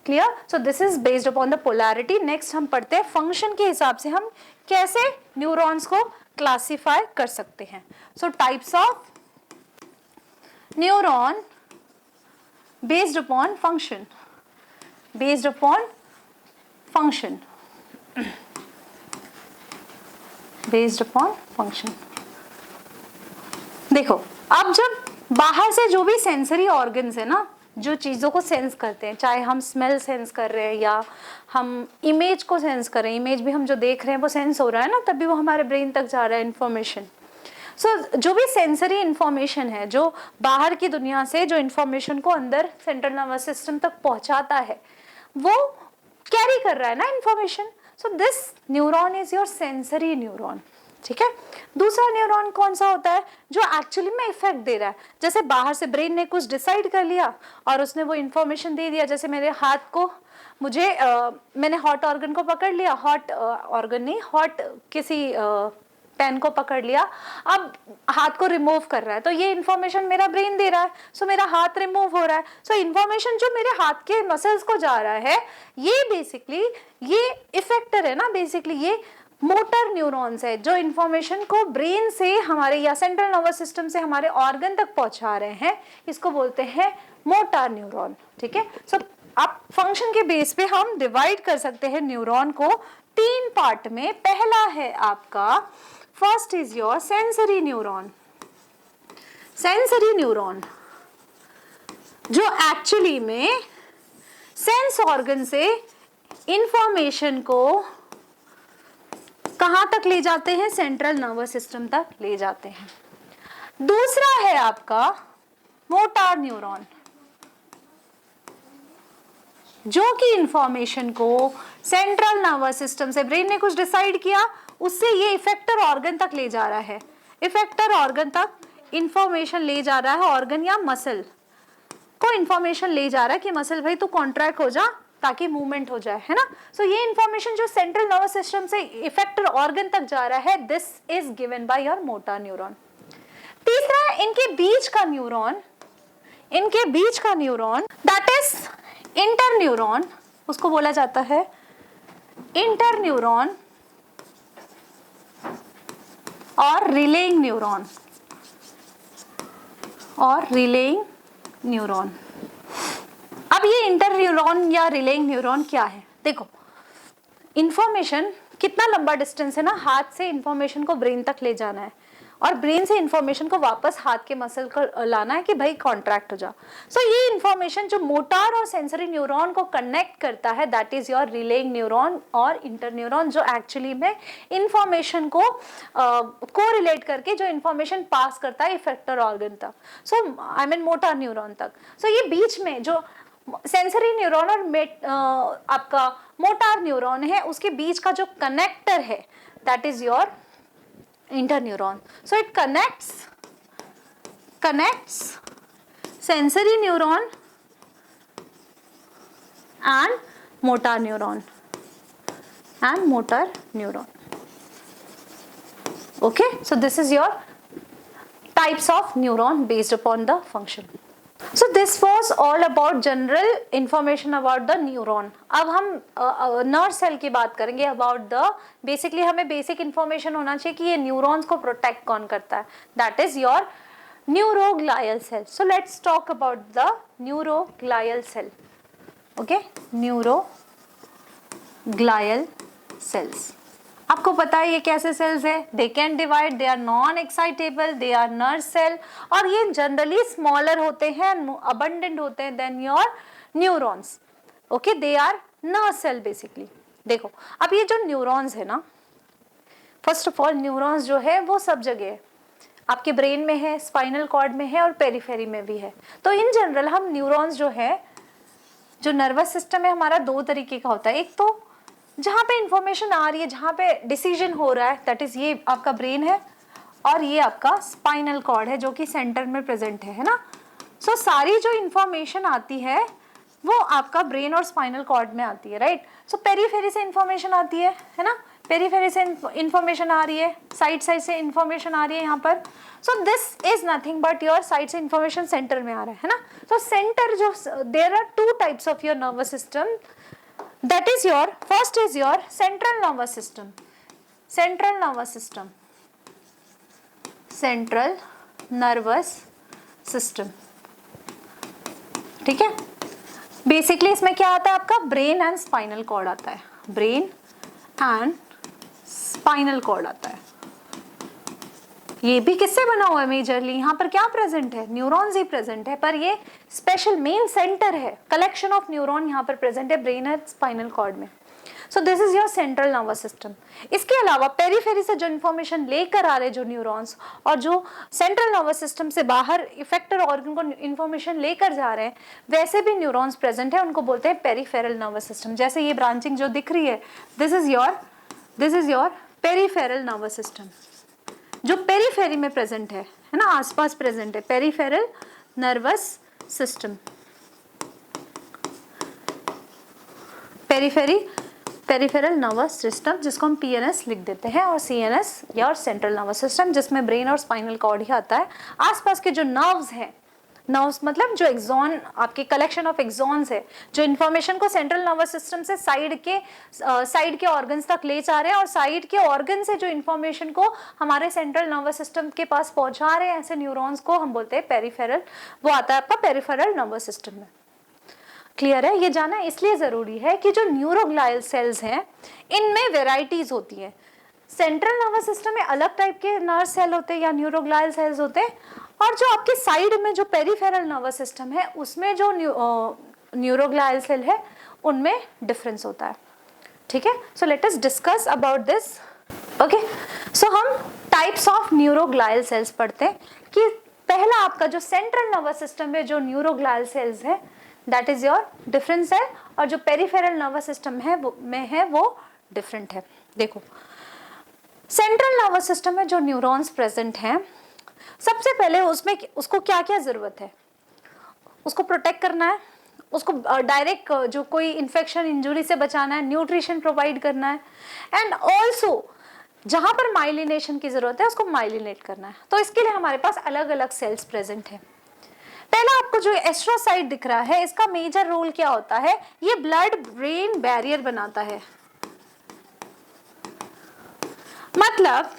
Clear. So this is based upon the polarity. Next हम पढ़ते हैं फंक्शन के हिसाब से हम कैसे न्यूरॉन्स को क्लासिफाई कर सकते हैं. सो types of neuron based upon function, based upon function, based upon function. देखो अब जब बाहर से जो भी सेंसरी ऑर्गन्स है ना, जो चीज़ों को सेंस करते हैं, चाहे हम स्मेल सेंस कर रहे हैं या हम इमेज को सेंस कर रहे हैं, इमेज भी हम जो देख रहे हैं वो सेंस हो रहा है ना, तभी वो हमारे ब्रेन तक जा रहा है इन्फॉर्मेशन. सो जो भी सेंसरी इन्फॉर्मेशन है, जो बाहर की दुनिया से जो इन्फॉर्मेशन को अंदर सेंट्रल नर्वस सिस्टम तक पहुंचाता है, वो कैरी कर रहा है ना information. So this neuron is your sensory neuron. ठीक है. दूसरा न्यूरॉन कौन सा होता है, जो एक्चुअली में इफेक्ट दे रहा है. जैसे बाहर से ब्रेन ने कुछ डिसाइड कर लिया और उसने वो इन्फॉर्मेशन दे दिया. जैसे मेरे हाथ को, मुझे मैंने हॉट ऑर्गन को पकड़ लिया, हॉट ऑर्गन नहीं, हॉट किसी पेन को पकड़ लिया, अब हाथ को रिमूव कर रहा है, तो ये इन्फॉर्मेशन मेरा ब्रेन दे रहा है. सो मेरा हाथ रिमूव हो रहा है. सो इन्फॉर्मेशन जो मेरे हाथ के मसल्स को जा रहा है, ये बेसिकली ये इफेक्टर है ना, बेसिकली ये मोटर न्यूरॉन्स है जो इन्फॉर्मेशन को ब्रेन से हमारे या सेंट्रल नर्वस सिस्टम से हमारे ऑर्गन तक पहुंचा रहे हैं. इसको बोलते हैं मोटर न्यूरॉन. ठीक है. सो आप फंक्शन के बेस पे हम डिवाइड कर सकते हैं न्यूरॉन को 3 पार्ट में. पहला है आपका, first is your sensory neuron. Sensory neuron जो एक्चुअली में सेंस ऑर्गन से इंफॉर्मेशन को कहां तक ले जाते हैं, सेंट्रल नर्वस सिस्टम तक ले जाते हैं. दूसरा है आपका मोटर न्यूरॉन, जो कि इंफॉर्मेशन को सेंट्रल नर्वस सिस्टम से, ब्रेन ने कुछ डिसाइड किया, उससे ये इफेक्टर ऑर्गन तक ले जा रहा है. इफेक्टर ऑर्गन तक इंफॉर्मेशन ले जा रहा है, ऑर्गन या मसल को इंफॉर्मेशन ले जा रहा है कि मसल भाई तू कॉन्ट्रैक्ट हो जा ताकि मूवमेंट हो जाए, है ना. सो ये इंफॉर्मेशन जो सेंट्रल नर्वस सिस्टम से इफेक्टर ऑर्गन तक जा रहा है, this is given by your motor neuron. तीसरा इनके बीच का न्यूरॉन, इनके बीच का neuron that is inter neuron, उसको बोला जाता है इंटर न्यूरॉन और रिलेइंग न्यूरॉन, और रिलेइंग न्यूरॉन. अब ये इंटर न्यूरॉन या रिलेइंग न्यूरॉन क्या है. देखो इंफॉर्मेशन कितना लंबा डिस्टेंस है ना, हाथ से इंफॉर्मेशन को ब्रेन तक ले जाना है और ब्रेन से इंफॉर्मेशन को वापस हाथ के मसल को लाना है कि भाई कॉन्ट्रैक्ट हो जा. सो ये इंफॉर्मेशन जो मोटर और सेंसरी न्यूरॉन को कनेक्ट करता है, that is your relying neuron और इंटर न्यूरॉन, जो एक्चुअली में इंफॉर्मेशन को कोरिलेट करके जो इंफॉर्मेशन पास करता है इफेक्टर ऑर्गन तक, सो आई मीन मोटर न्यूरॉन तक. सो ये बीच में जो सेंसरी न्यूरॉन और आपका मोटर न्यूरॉन है, उसके बीच का जो कनेक्टर है that is your interneuron. So it connects sensory neuron and motor neuron okay, so this is your types of neuron based upon the function. So this was all about general information about the neuron. अब हम nerve cell की बात करेंगे about the basically हमें basic information होना चाहिए कि ये neurons को protect कौन करता है, that is your neuroglial cell. So let's talk about the neuroglial cell. Okay, neuroglial cells. आपको पता है ये कैसे सेल्स है, they can divide, they are non excitable, they are nerve cell, और ये जनरली स्मॉलर होते हैं, अबंडेंट होते हैं than your neurons. Okay, they are nerve cell basically. देखो अब ये जो न्यूरॉन्स है ना, फर्स्ट ऑफ ऑल न्यूरॉन्स जो है वो सब जगह है, आपके ब्रेन में है, स्पाइनल कॉर्ड में है और पेरिफेरी में भी है. तो इन जनरल हम न्यूरॉन्स जो है, जो नर्वस सिस्टम है हमारा दो तरीके का होता है. एक तो जहाँ पे इंफॉर्मेशन आ रही है, जहाँ पे डिसीजन हो रहा है, दैट इज ये आपका ब्रेन है, और ये आपका स्पाइनल कॉर्ड है जो कि सेंटर में प्रेजेंट है ना. सो सारी जो इंफॉर्मेशन आती है वो आपका ब्रेन और स्पाइनल कॉर्ड में आती है, राइट. सो पेरीफेरी से इंफॉर्मेशन आती है ना, पेरीफेरी से इंफॉर्मेशन आ रही है, साइड से इंफॉर्मेशन आ रही है यहाँ पर. So this is nothing but your side से इंफॉर्मेशन सेंटर में आ रहा है ना. सो सेंटर जो, there are two types of your nervous system, that is your first is your central nervous system, central nervous system, central nervous system. ठीक है, basically इसमें क्या आता है आपका, ब्रेन एंड स्पाइनल कॉर्ड आता है, ब्रेन एंड स्पाइनल कॉर्ड आता है. ये भी किससे बना हुआ है मेजरली, यहाँ पर क्या प्रेजेंट है, न्यूरॉन्स ही प्रेजेंट है, पर ये स्पेशल मेन सेंटर है, कलेक्शन ऑफ न्यूरॉन यहाँ पर प्रेजेंट है ब्रेन एंड स्पाइनल कॉर्ड में. सो this is your central nervous system. इसके अलावा पेरीफेरी से जो इन्फॉर्मेशन लेकर आ रहे जो न्यूरॉन्स, और जो सेंट्रल नर्वस सिस्टम से बाहर इफेक्टर ऑर्गन को इन्फॉर्मेशन लेकर जा रहे हैं, वैसे भी न्यूरॉन्स प्रेजेंट है, उनको बोलते हैं पेरीफेरल नर्वस सिस्टम. जैसे ये ब्रांचिंग जो दिख रही है, this is your peripheral nervous system, जो पेरीफेरी में प्रेजेंट है ना, आसपास प्रेजेंट है, peripheral nervous system. Peripheral nervous system जिसको हम पीएनएस लिख देते हैं, और सीएनएस या सेंट्रल नर्वस सिस्टम जिसमें ब्रेन और स्पाइनल कॉर्ड ही आता है. आसपास के जो नर्व्स हैं, नर्व्स मतलब जो एक्सॉन, आपके कलेक्शन ऑफ एक्सॉन्स है, जो इन्फॉर्मेशन को सेंट्रल नर्वस सिस्टम से साइड के ऑर्गन्स तक ले जा रहे हैं, और साइड के ऑर्गन से जो इन्फॉर्मेशन को हमारे सेंट्रल नर्वस सिस्टम के पास पहुंचा रहे हैं, ऐसे न्यूरॉन्स को हम बोलते हैं पेरीफेरल. वो आता है आपका पेरीफेरल नर्वस सिस्टम में. क्लियर है, ये जाना इसलिए जरूरी है कि जो न्यूरोग्लायल सेल्स हैं इनमें वेराइटीज होती है. सेंट्रल नर्वस सिस्टम में अलग टाइप के नर्व सेल होते हैं या न्यूरोग्लायल सेल्स होते हैं, और जो आपके साइड में जो पेरीफेरल नर्वस सिस्टम है उसमें जो न्यूरोग्लायल सेल है उनमें डिफरेंस होता है. ठीक है, so let us discuss about this. Okay, so हम टाइप्स ऑफ न्यूरोग्लायल सेल्स पढ़ते हैं कि पहला आपका जो सेंट्रल नर्वस सिस्टम में जो न्यूरोग्लायल सेल्स है दैट इज योर डिफरेंस है, और जो पेरीफेरल नर्वस सिस्टम है वो डिफरेंट है. देखो सेंट्रल नर्वस सिस्टम में जो न्यूरॉन्स प्रेजेंट हैं, सबसे पहले उसको क्या क्या जरूरत है, उसको प्रोटेक्ट करना है, उसको डायरेक्ट जो कोई इन्फेक्शन इंजुरी से बचाना है, न्यूट्रिशन प्रोवाइड करना है, एंड ऑल्सो जहां पर माइलिनेशन की जरूरत है उसको माइलिनेट करना है. तो इसके लिए हमारे पास अलग अलग सेल्स प्रेजेंट है. पहला आपको जो एस्ट्रोसाइट दिख रहा है, इसका मेजर रोल क्या होता है, ये ब्लड ब्रेन बैरियर बनाता है. मतलब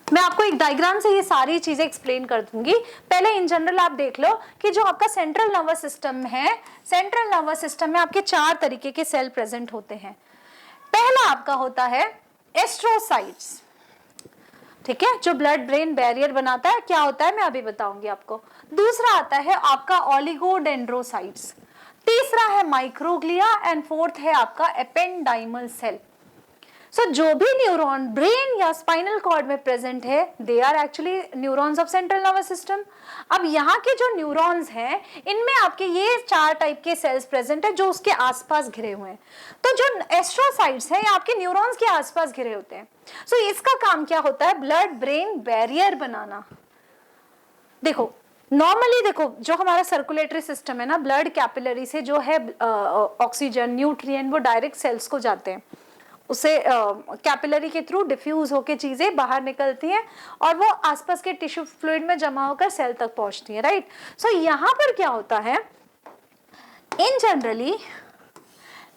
मैं आपको एक डायग्राम से ये सारी चीजें एक्सप्लेन कर दूंगी. पहले इन जनरल आप देख लो कि जो आपका सेंट्रल नर्वस सिस्टम है, सेंट्रल नर्वस सिस्टम में आपके 4 तरीके के सेल प्रेजेंट होते हैं. पहला आपका होता है एस्ट्रोसाइट्स. ठीक है, जो ब्लड ब्रेन बैरियर बनाता है, क्या होता है मैं अभी बताऊंगी आपको. दूसरा आता है आपका ओलिगोडेंड्रोसाइट्स. तीसरा है माइक्रोग्लिया, एंड फोर्थ है आपका एपेंडाइमल सेल. सो जो भी न्यूरॉन ब्रेन या स्पाइनल कॉर्ड में प्रेजेंट है, they are actually neurons of central nervous system. अब यहाँ के जो न्यूरॉन्स हैं इनमें आपके ये 4 टाइप के सेल्स प्रेजेंट है जो उसके आसपास घिरे हुए हैं. तो जो एस्ट्रोसाइट्स हैं ये आपके न्यूरॉन्स के आसपास घिरे होते हैं. सो इसका काम क्या होता है, ब्लड ब्रेन बैरियर बनाना. देखो नॉर्मली देखो जो हमारा सर्कुलेटरी सिस्टम है ना, ब्लड कैपिलरी से जो है ऑक्सीजन न्यूट्रिएंट वो डायरेक्ट सेल्स को जाते हैं, उसे कैपिलरी के थ्रू डिफ्यूज होकर चीजें बाहर निकलती हैं और वो आसपास के टिश्यू फ्लूइड में जमा होकर सेल तक पहुंचती है, राइट। सो यहाँ पर क्या होता है, इन जनरली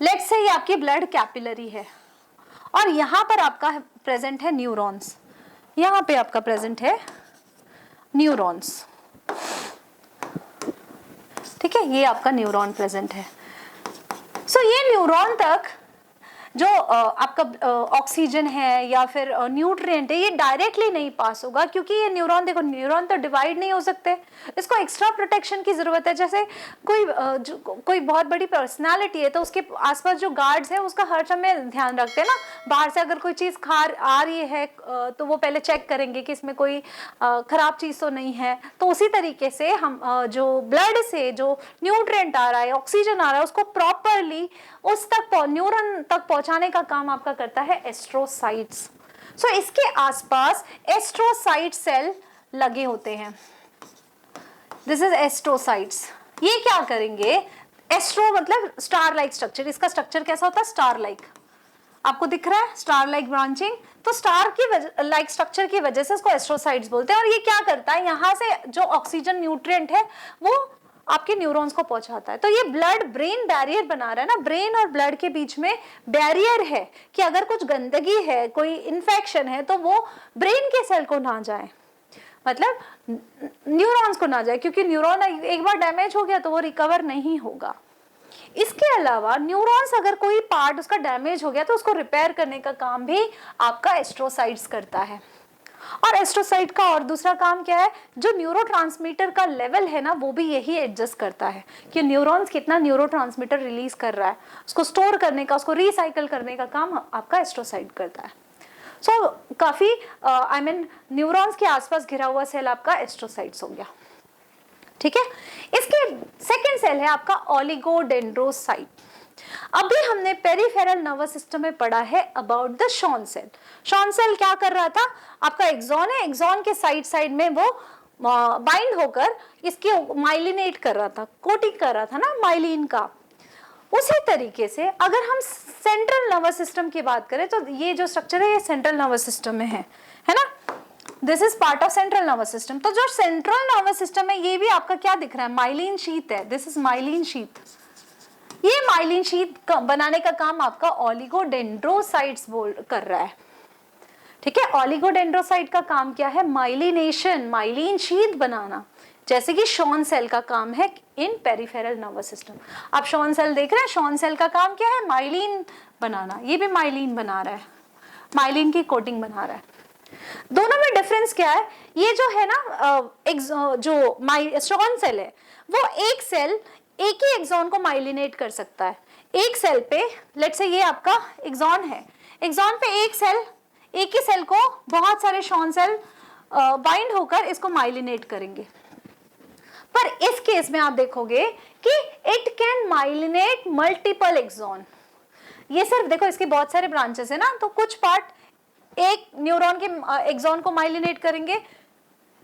लेट्स से ये आपकी ब्लड कैपिलरी है और यहाँ पर आपका प्रेजेंट है न्यूरॉन्स, यहाँ पे आपका प्रेजेंट है न्यूरॉन्स, ठीक है, ये आपका न्यूरॉन प्रेजेंट है। सो ये न्यूरॉन तक जो आपका ऑक्सीजन है या फिर न्यूट्रिएंट है ये डायरेक्टली नहीं पास होगा, क्योंकि ये न्यूरॉन, देखो न्यूरॉन तो डिवाइड नहीं हो सकते, इसको एक्स्ट्रा प्रोटेक्शन की जरूरत है। जैसे कोई बहुत बड़ी पर्सनालिटी है तो उसके आसपास जो गार्ड्स है उसका हर समय ध्यान रखते हैं ना, बाहर से अगर कोई चीज आ रही है तो वो पहले चेक करेंगे कि इसमें कोई खराब चीज तो नहीं है। तो उसी तरीके से हम जो ब्लड से जो न्यूट्रिएंट आ रहा है, ऑक्सीजन आ रहा है, उसको प्रॉपरली उस तक न्यूरॉन तक पहुंचाने का काम आपका करता है एस्ट्रोसाइट्स। सो इसके आसपास एस्ट्रोसाइट सेल लगे होते हैं, दिस इज एस्ट्रोसाइट्स। ये क्या करेंगे, एस्ट्रो मतलब स्टार लाइक स्ट्रक्चर, इसका स्ट्रक्चर कैसा होता है, स्टार लाइक, आपको दिख रहा है स्टार लाइक ब्रांचिंग, तो स्टार की लाइक स्ट्रक्चर की वजह से इसको एस्ट्रोसाइट्स बोलते हैं। और ये क्या करता है, यहाँ से जो ऑक्सीजन न्यूट्रिएंट है वो आपके न्यूरॉन्स को पहुंचाता है। तो ये ब्लड ब्रेन बैरियर बना रहा है ना, ब्रेन और ब्लड के बीच में बैरियर है कि अगर कुछ गंदगी है, कोई इन्फेक्शन है तो वो ब्रेन के सेल को ना जाए, मतलब न्यूरॉन्स को ना जाए, क्योंकि न्यूरॉन एक बार डैमेज हो गया तो वो रिकवर नहीं होगा। इसके अलावा न्यूरॉन्स अगर कोई पार्ट उसका डैमेज हो गया तो उसको रिपेयर करने का काम भी आपका एस्ट्रोसाइट्स करता है। और एस्ट्रोसाइट का और दूसरा काम क्या है, जो न्यूरोट्रांसमीटर का लेवल है ना वो भी यही एडजस्ट करता है कि न्यूरॉन्स कितना न्यूरोट्रांसमीटर रिलीज कर रहा है, उसको स्टोर करने का, उसको रिसाइकल करने का काम आपका एस्ट्रोसाइट करता है। सो काफी आई मीन न्यूरॉन्स के आसपास घिरा हुआ सेल आपका एस्ट्रोसाइट्स हो गया, ठीक है। इसके सेकेंड सेल है आपका ओलिगोडेंड्रोसाइट। अभी हमने पेरिफेरल नर्वस सिस्टम में पढ़ा है about the Schwann cell. Schwann cell क्या कर रहा था, आपका एक्सॉन है, एक्सॉन के साइड में वो बाइंड होकर इसके माइलिनेट कर रहा था, कोटिंग कर रहा था ना माइलिन का। उसी तरीके से अगर हम सेंट्रल नर्वस सिस्टम की बात करें तो ये जो स्ट्रक्चर है ये सेंट्रल नर्वस सिस्टम में है ना, this is part of central nervous system. तो जो सेंट्रल नर्वस सिस्टम है ये भी आपका क्या दिख रहा है, माइलिन शीथ है, दिस इज माइलिन शीथ। ये माइलिन शीथ बनाने का काम आपका ओलिगोडेंड्रोसाइट्स कर रहा है, ठीक है। ओलिगोडेंड्रोसाइट का काम क्या है, माइलिनेशन, माइलिन शीथ बनाना, जैसे कि शॉन सेल का काम है इन पेरिफेरल नर्वस सिस्टम। आप शॉन सेल देख रहे हैं, शॉन सेल का काम क्या है, माइलिन बनाना, ये भी माइलिन बना रहा है, माइलिन की कोटिंग बना रहा है। दोनों में डिफरेंस क्या है, ये जो है ना जो शॉन सेल है वो एक सेल एक ही एक्सॉन को माइलिनेट कर सकता है। एक सेल पे लेट्स से ये आपका एक्सॉन है, एक्सॉन पे एक ही सेल को बहुत सारे शॉन सेल बाइंड होकर इसको माइलिनेट करेंगे। पर इस केस में आप देखोगे कि it can myelinate multiple axon. ये सिर्फ देखो इसके बहुत सारे ब्रांचेस है ना, तो कुछ पार्ट एक न्यूरॉन के एक्सॉन को माइलिनेट करेंगे,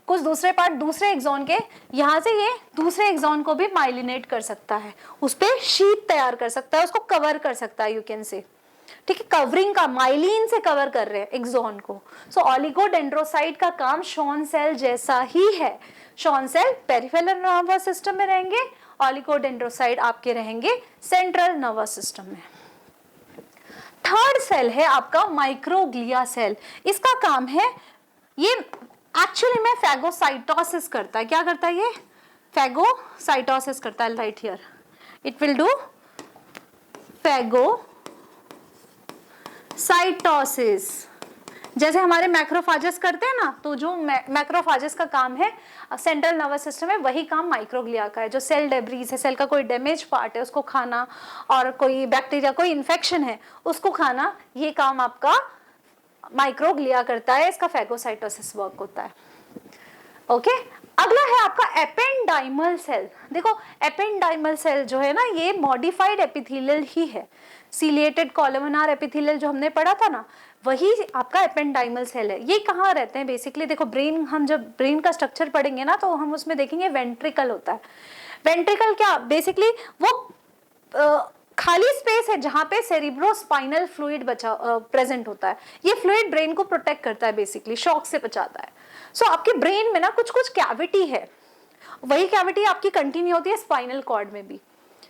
कुछ दूसरे पार्ट दूसरे एक्सॉन के, यहाँ से ये दूसरे एक्सॉन को भी माइलिनेट कर सकता है, उस पर शीट तैयार कर सकता है, उसको कवर कर सकता है, यू कैन से, ठीक है, कवरिंग का, माइलिन से कवर कर रहे हैं एक्सॉन को। सो ओलिगोडेंड्रोसाइट का काम शॉन सेल जैसा ही है। Schwann cell peripheral nervous system में रहेंगे, ओलिगोडेंड्रोसाइट आपके रहेंगे सेंट्रल नर्वस सिस्टम में। थर्ड सेल है आपका माइक्रोग्लिया सेल। इसका काम है, ये एक्चुअली में फैगोसाइटोसिस करता है। क्या करता है ये, फैगोसाइटोसिस करता है, right here it will do phagocytosis. जैसे हमारे मैक्रोफाजेस करते हैं ना, तो जो मैक्रोफाजेस का काम है सेंट्रल नर्वस सिस्टम में, वही काम माइक्रोग्लिया का है। जो सेल डेब्रीज है, सेल का कोई डैमेज पार्ट है उसको खाना, और कोई बैक्टीरिया, कोई इन्फेक्शन है उसको खाना, ये काम आपका माइक्रोग्लिया करता है, इसका फैगोसाइटोसिस वर्क होता है, ओके। अगला है आपका एपेंडाइमल सेल। देखो एपेंडाइमल सेल जो है ना, ये मॉडिफाइड एपिथेलियल ही है। सीलिएटेड कॉलमनार एपिथेलियल जो हमने पढ़ा था ना, वही आपका एपेंडाइमल सेल है। ये कहाँ रहते हैं बेसिकली, देखो ब्रेन, हम जब ब्रेन का स्ट्रक्चर पढ़ेंगे ना तो हम उसमें देखेंगे वेंट्रिकल होता है। वेंट्रिकल क्या बेसिकली वो खाली स्पेस है जहां पे सेरिब्रोस्पाइनल फ्लूइड बचा प्रेजेंट होता है। ये फ्लूइड ब्रेन को प्रोटेक्ट करता है, बेसिकली शॉक से बचाता है। सो आपके ब्रेन में ना कुछ कुछ कैविटी है, वही कैविटी आपकी कंटिन्यू होती है स्पाइनल कॉर्ड में भी,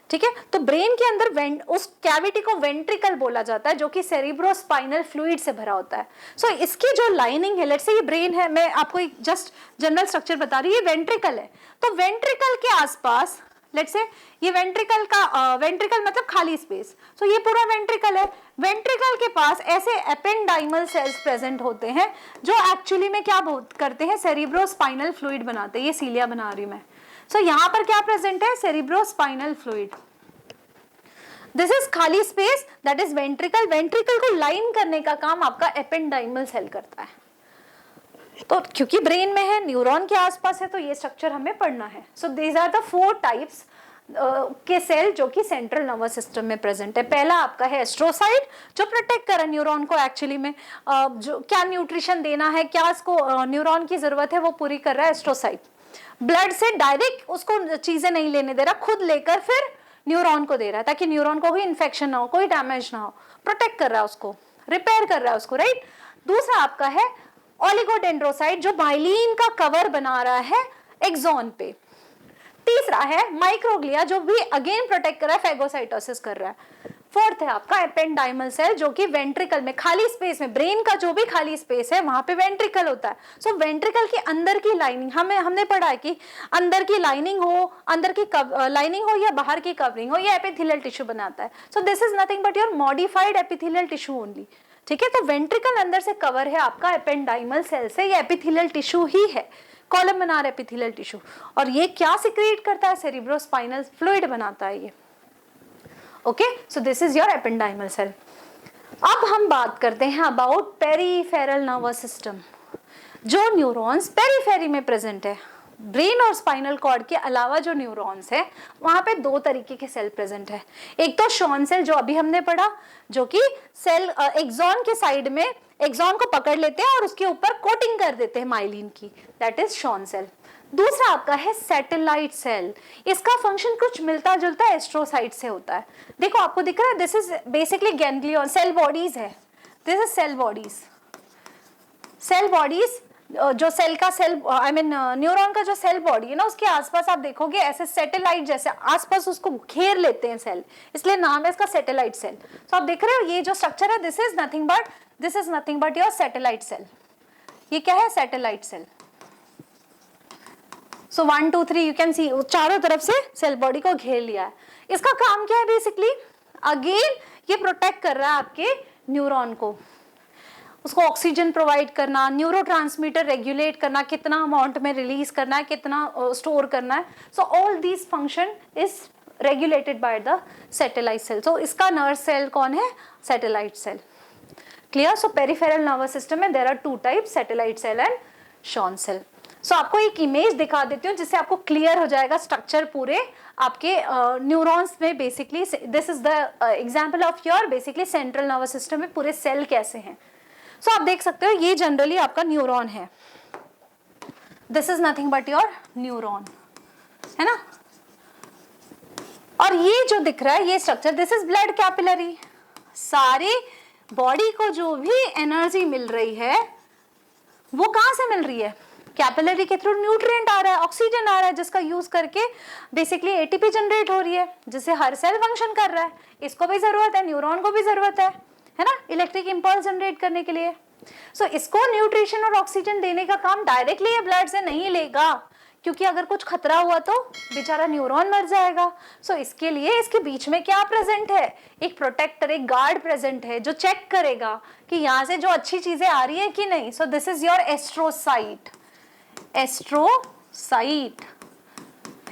ठीक है। तो ब्रेन के अंदर उस कैविटी को वेंट्रिकल बोला जाता है, जो कि सेरिब्रोस्पाइनल फ्लूइड से भरा होता है। सो इसकी जो लाइनिंग है, लेट्स से ये ब्रेन है, मैं आपको एक जस्ट जनरल स्ट्रक्चर बता रही हूँ, ये वेंट्रिकल है। तो वेंट्रिकल के आसपास लेट्स से ये वेंट्रिकल का वेंट्रिकल मतलब खाली स्पेस, सो ये पूरा वेंट्रिकल है। वेंट्रिकल के पास ऐसे एपेंडाइमल सेल्स प्रेजेंट होते हैं जो एक्चुअली में क्या करते हैं, सेरिब्रोस्पाइनल फ्लूइड बनाते हैं। ये सीलिया बना रही हूं मैं। सो यहाँ पर क्या प्रेजेंट है, सेरिब्रोस्पाइनल फ्लूइड। दिस इज खाली space, that is ventricle. Ventricle को लाइन करने का काम आपका एपेंडाइमल सेल करता है। तो क्योंकि ब्रेन में है, न्यूरॉन के आसपास है, तो ये स्ट्रक्चर हमें पढ़ना है। So these are the 4 types के सेल जो कि सेंट्रल नर्वस सिस्टम में प्रेजेंट है। पहला आपका है एस्ट्रोसाइट, जो प्रोटेक्ट कर रहा है न्यूरॉन को, एक्चुअली में जो क्या न्यूट्रिशन देना है, क्या इसको न्यूरॉन की जरूरत है, वो पूरी कर रहा है एस्ट्रोसाइट। ब्लड से डायरेक्ट उसको चीजें नहीं लेने दे रहा, खुद लेकर फिर न्यूरॉन को दे रहा है, ताकि न्यूरॉन को कोई इन्फेक्शन ना हो, कोई डैमेज ना हो, प्रोटेक्ट कर रहा है उसको, रिपेयर कर रहा है उसको, राइट। दूसरा आपका है ओलिगोडेंड्रोसाइट, जो माइलिन का कवर बना रहा है एक्सॉन पे। तीसरा है माइक्रोग्लिया, जो भी अगेन प्रोटेक्ट कर रहा है, फेगोसाइटोसिस कर रहा है। फोर्थ है आपका एपेंडाइमल सेल, जो कि वेंट्रिकल में खाली स्पेस में, ब्रेन का जो भी खाली स्पेस है वहां पे वेंट्रिकल होता है। सो वेंट्रिकल के अंदर की लाइनिंग, हमने पढ़ा है कि अंदर की लाइनिंग हो, अंदर की लाइनिंग हो या बाहर की कवरिंग हो, ये एपिथेलियल टिश्यू बनाता है। So this is nothing but your modified epithelial tissue only, ठीक है। तो वेंट्रिकल अंदर से कवर है आपका एपेंडाइमल सेल से, ये एपिथेलियल टिश्यू ही है, कॉलमनार एपिथेलियल टिश्यू। और ये क्या सिक्रीट करता है, सेरिब्रोस्पाइनल फ्लूइड बनाता है ये, okay. So this is your ependymal cell. अब हम बात करते हैं अबाउट पेरीफेरल नर्वस सिस्टम, जो न्यूरॉन्स पेरीफेरी में प्रेजेंट है। ब्रेन और स्पाइनल कॉर्ड के अलावा जो न्यूरॉन्स है, वहां पे 2 तरीके के सेल प्रेजेंट है। एक तो शॉन सेल, जो अभी हमने पढ़ा, जो कि सेल एक्सॉन के साइड में एक्सॉन को पकड़ लेते हैं और उसके ऊपर कोटिंग कर देते हैं माइलिन की, दैट इज शॉन सेल। दूसरा आपका है सैटेलाइट सेल। इसका फंक्शन कुछ मिलता जुलता एस्ट्रोसाइट से होता है। देखो आपको दिख रहा है, this is basically ganglion cell bodies है, this is cell bodies. Cell bodies जो सेल का सेल न्यूरॉन का जो सेल बॉडी है ना, उसके आसपास आप देखोगे ऐसे सैटेलाइट जैसे आसपास उसको घेर लेते हैं सेल, इसलिए नाम है इसका सैटेलाइट सेल। तो आप देख रहे हो ये जो स्ट्रक्चर है, this is nothing but your satellite cell. ये क्या है, satellite cell. So 1 2 3 you can see, चारों तरफ से सेल बॉडी को घेर लिया है। इसका काम क्या है बेसिकली, अगेन ये प्रोटेक्ट कर रहा है आपके न्यूरॉन को, उसको ऑक्सीजन प्रोवाइड करना, न्यूरोट्रांसमीटर रेगुलेट करना, कितना अमाउंट में रिलीज करना है, कितना स्टोर करना है। So all these function is regulated by the satellite cell. So इसका नर्व सेल कौन है, satellite cell, clear. So peripheral nervous system में there are 2 types, satellite cell and Schwann cell. So आपको एक इमेज दिखा देती हूँ जिससे आपको क्लियर हो जाएगा स्ट्रक्चर पूरे आपके न्यूरॉन्स में। Basically this is the example of your basically central nervous system में पूरे सेल कैसे हैं। सो आप देख सकते हो ये जनरली आपका न्यूरॉन है, this is nothing but your neuron, है ना। और ये जो दिख रहा है ये structure, this is blood capillary. सारी बॉडी को जो भी एनर्जी मिल रही है वो कहां से मिल रही है, कैपिलरी के थ्रू न्यूट्रिएंट आ रहा है, ऑक्सीजन आ रहा है, जिसका यूज करके बेसिकली एटीपी जनरेट हो रही है, जिससे हर सेल फंक्शन कर रहा है। इसको भी जरूरत है, न्यूरॉन को भी जरूरत है ना, इलेक्ट्रिक इंपल्स जनरेट करने के लिए। सो इसको न्यूट्रिशन और ऑक्सीजन देने का काम डायरेक्टली ये ब्लड से नहीं लेगा, क्योंकि अगर कुछ खतरा हुआ तो बेचारा न्यूरॉन मर जाएगा। सो इसके लिए इसके बीच में क्या प्रेजेंट है, एक प्रोटेक्टर, एक गार्ड प्रेजेंट है जो चेक करेगा कि यहाँ से जो अच्छी चीजें आ रही है कि नहीं। So this is your astrocyte, astrocyte,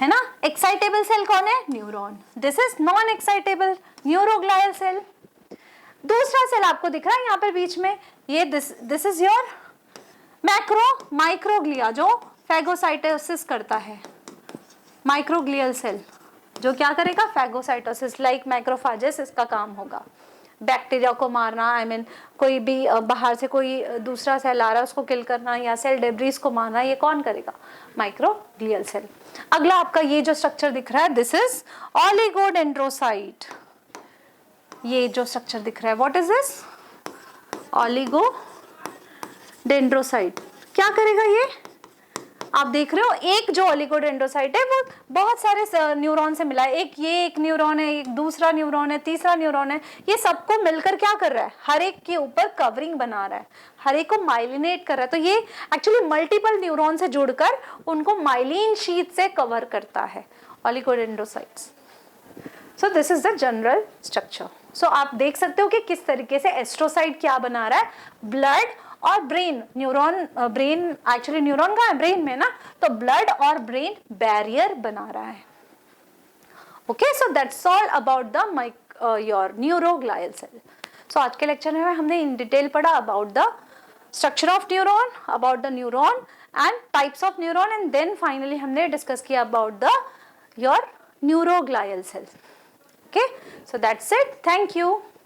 है ना। एक्साइटेबल सेल कौन है, neuron. This is non excitable, neuroglial cell. दूसरा सेल आपको दिख रहा है यहाँ पर बीच में, ये दिस इज योर माइक्रोग्लिया, जो फैगोसाइटोसिस करता है, माइक्रोग्लियल सेल, जो क्या करेगा, फैगोसाइटोसिस लाइक मैक्रोफेजेस इसका काम होगा, बैक्टीरिया को मारना, आई मीन कोई भी बाहर से कोई दूसरा सेल आ रहा है उसको किल करना या सेल डेब्रीज को मारना, ये कौन करेगा, माइक्रोग्लियल सेल। अगला आपका ये जो स्ट्रक्चर दिख रहा है, दिस इज ऑलिगोडेंड्रोसाइट। ये जो स्ट्रक्चर दिख रहा है, व्हाट इज दिस, ऑलिगोडेंड्रोसाइट। क्या करेगा ये, आप देख रहे हो एक जो ओलिगोडेंड्रोसाइट है वो बहुत सारे न्यूरॉन से मिला है, एक न्यूरॉन है, एक दूसरा न्यूरॉन है, तीसरा न्यूरॉन है, ये सबको मिलकर क्या कर रहा है, हर एक के ऊपर कवरिंग बना रहा है, हर एक को माइलिनेट कर रहा है। तो ये एक्चुअली मल्टीपल न्यूरॉन से जुड़कर उनको माइलिन शीट से कवर करता है, oligodendrocytes. So this is the general structure. So आप देख सकते हो कि किस तरीके से एस्ट्रोसाइट क्या बना रहा है, ब्लड और brain, neuron, brain actually neuron का है ब्रेन में ना, तो ब्लड और ब्रेन बैरियर बना रहा है। Okay, so that's all about the your neuroglial cell. So आज के लेक्चर में हमने इन डिटेल पढ़ा about the structure of neuron, about the neuron and types of neuron, and then finally हमने डिस्कस किया about the your neuroglial cell. Okay, so that's it. Thank you.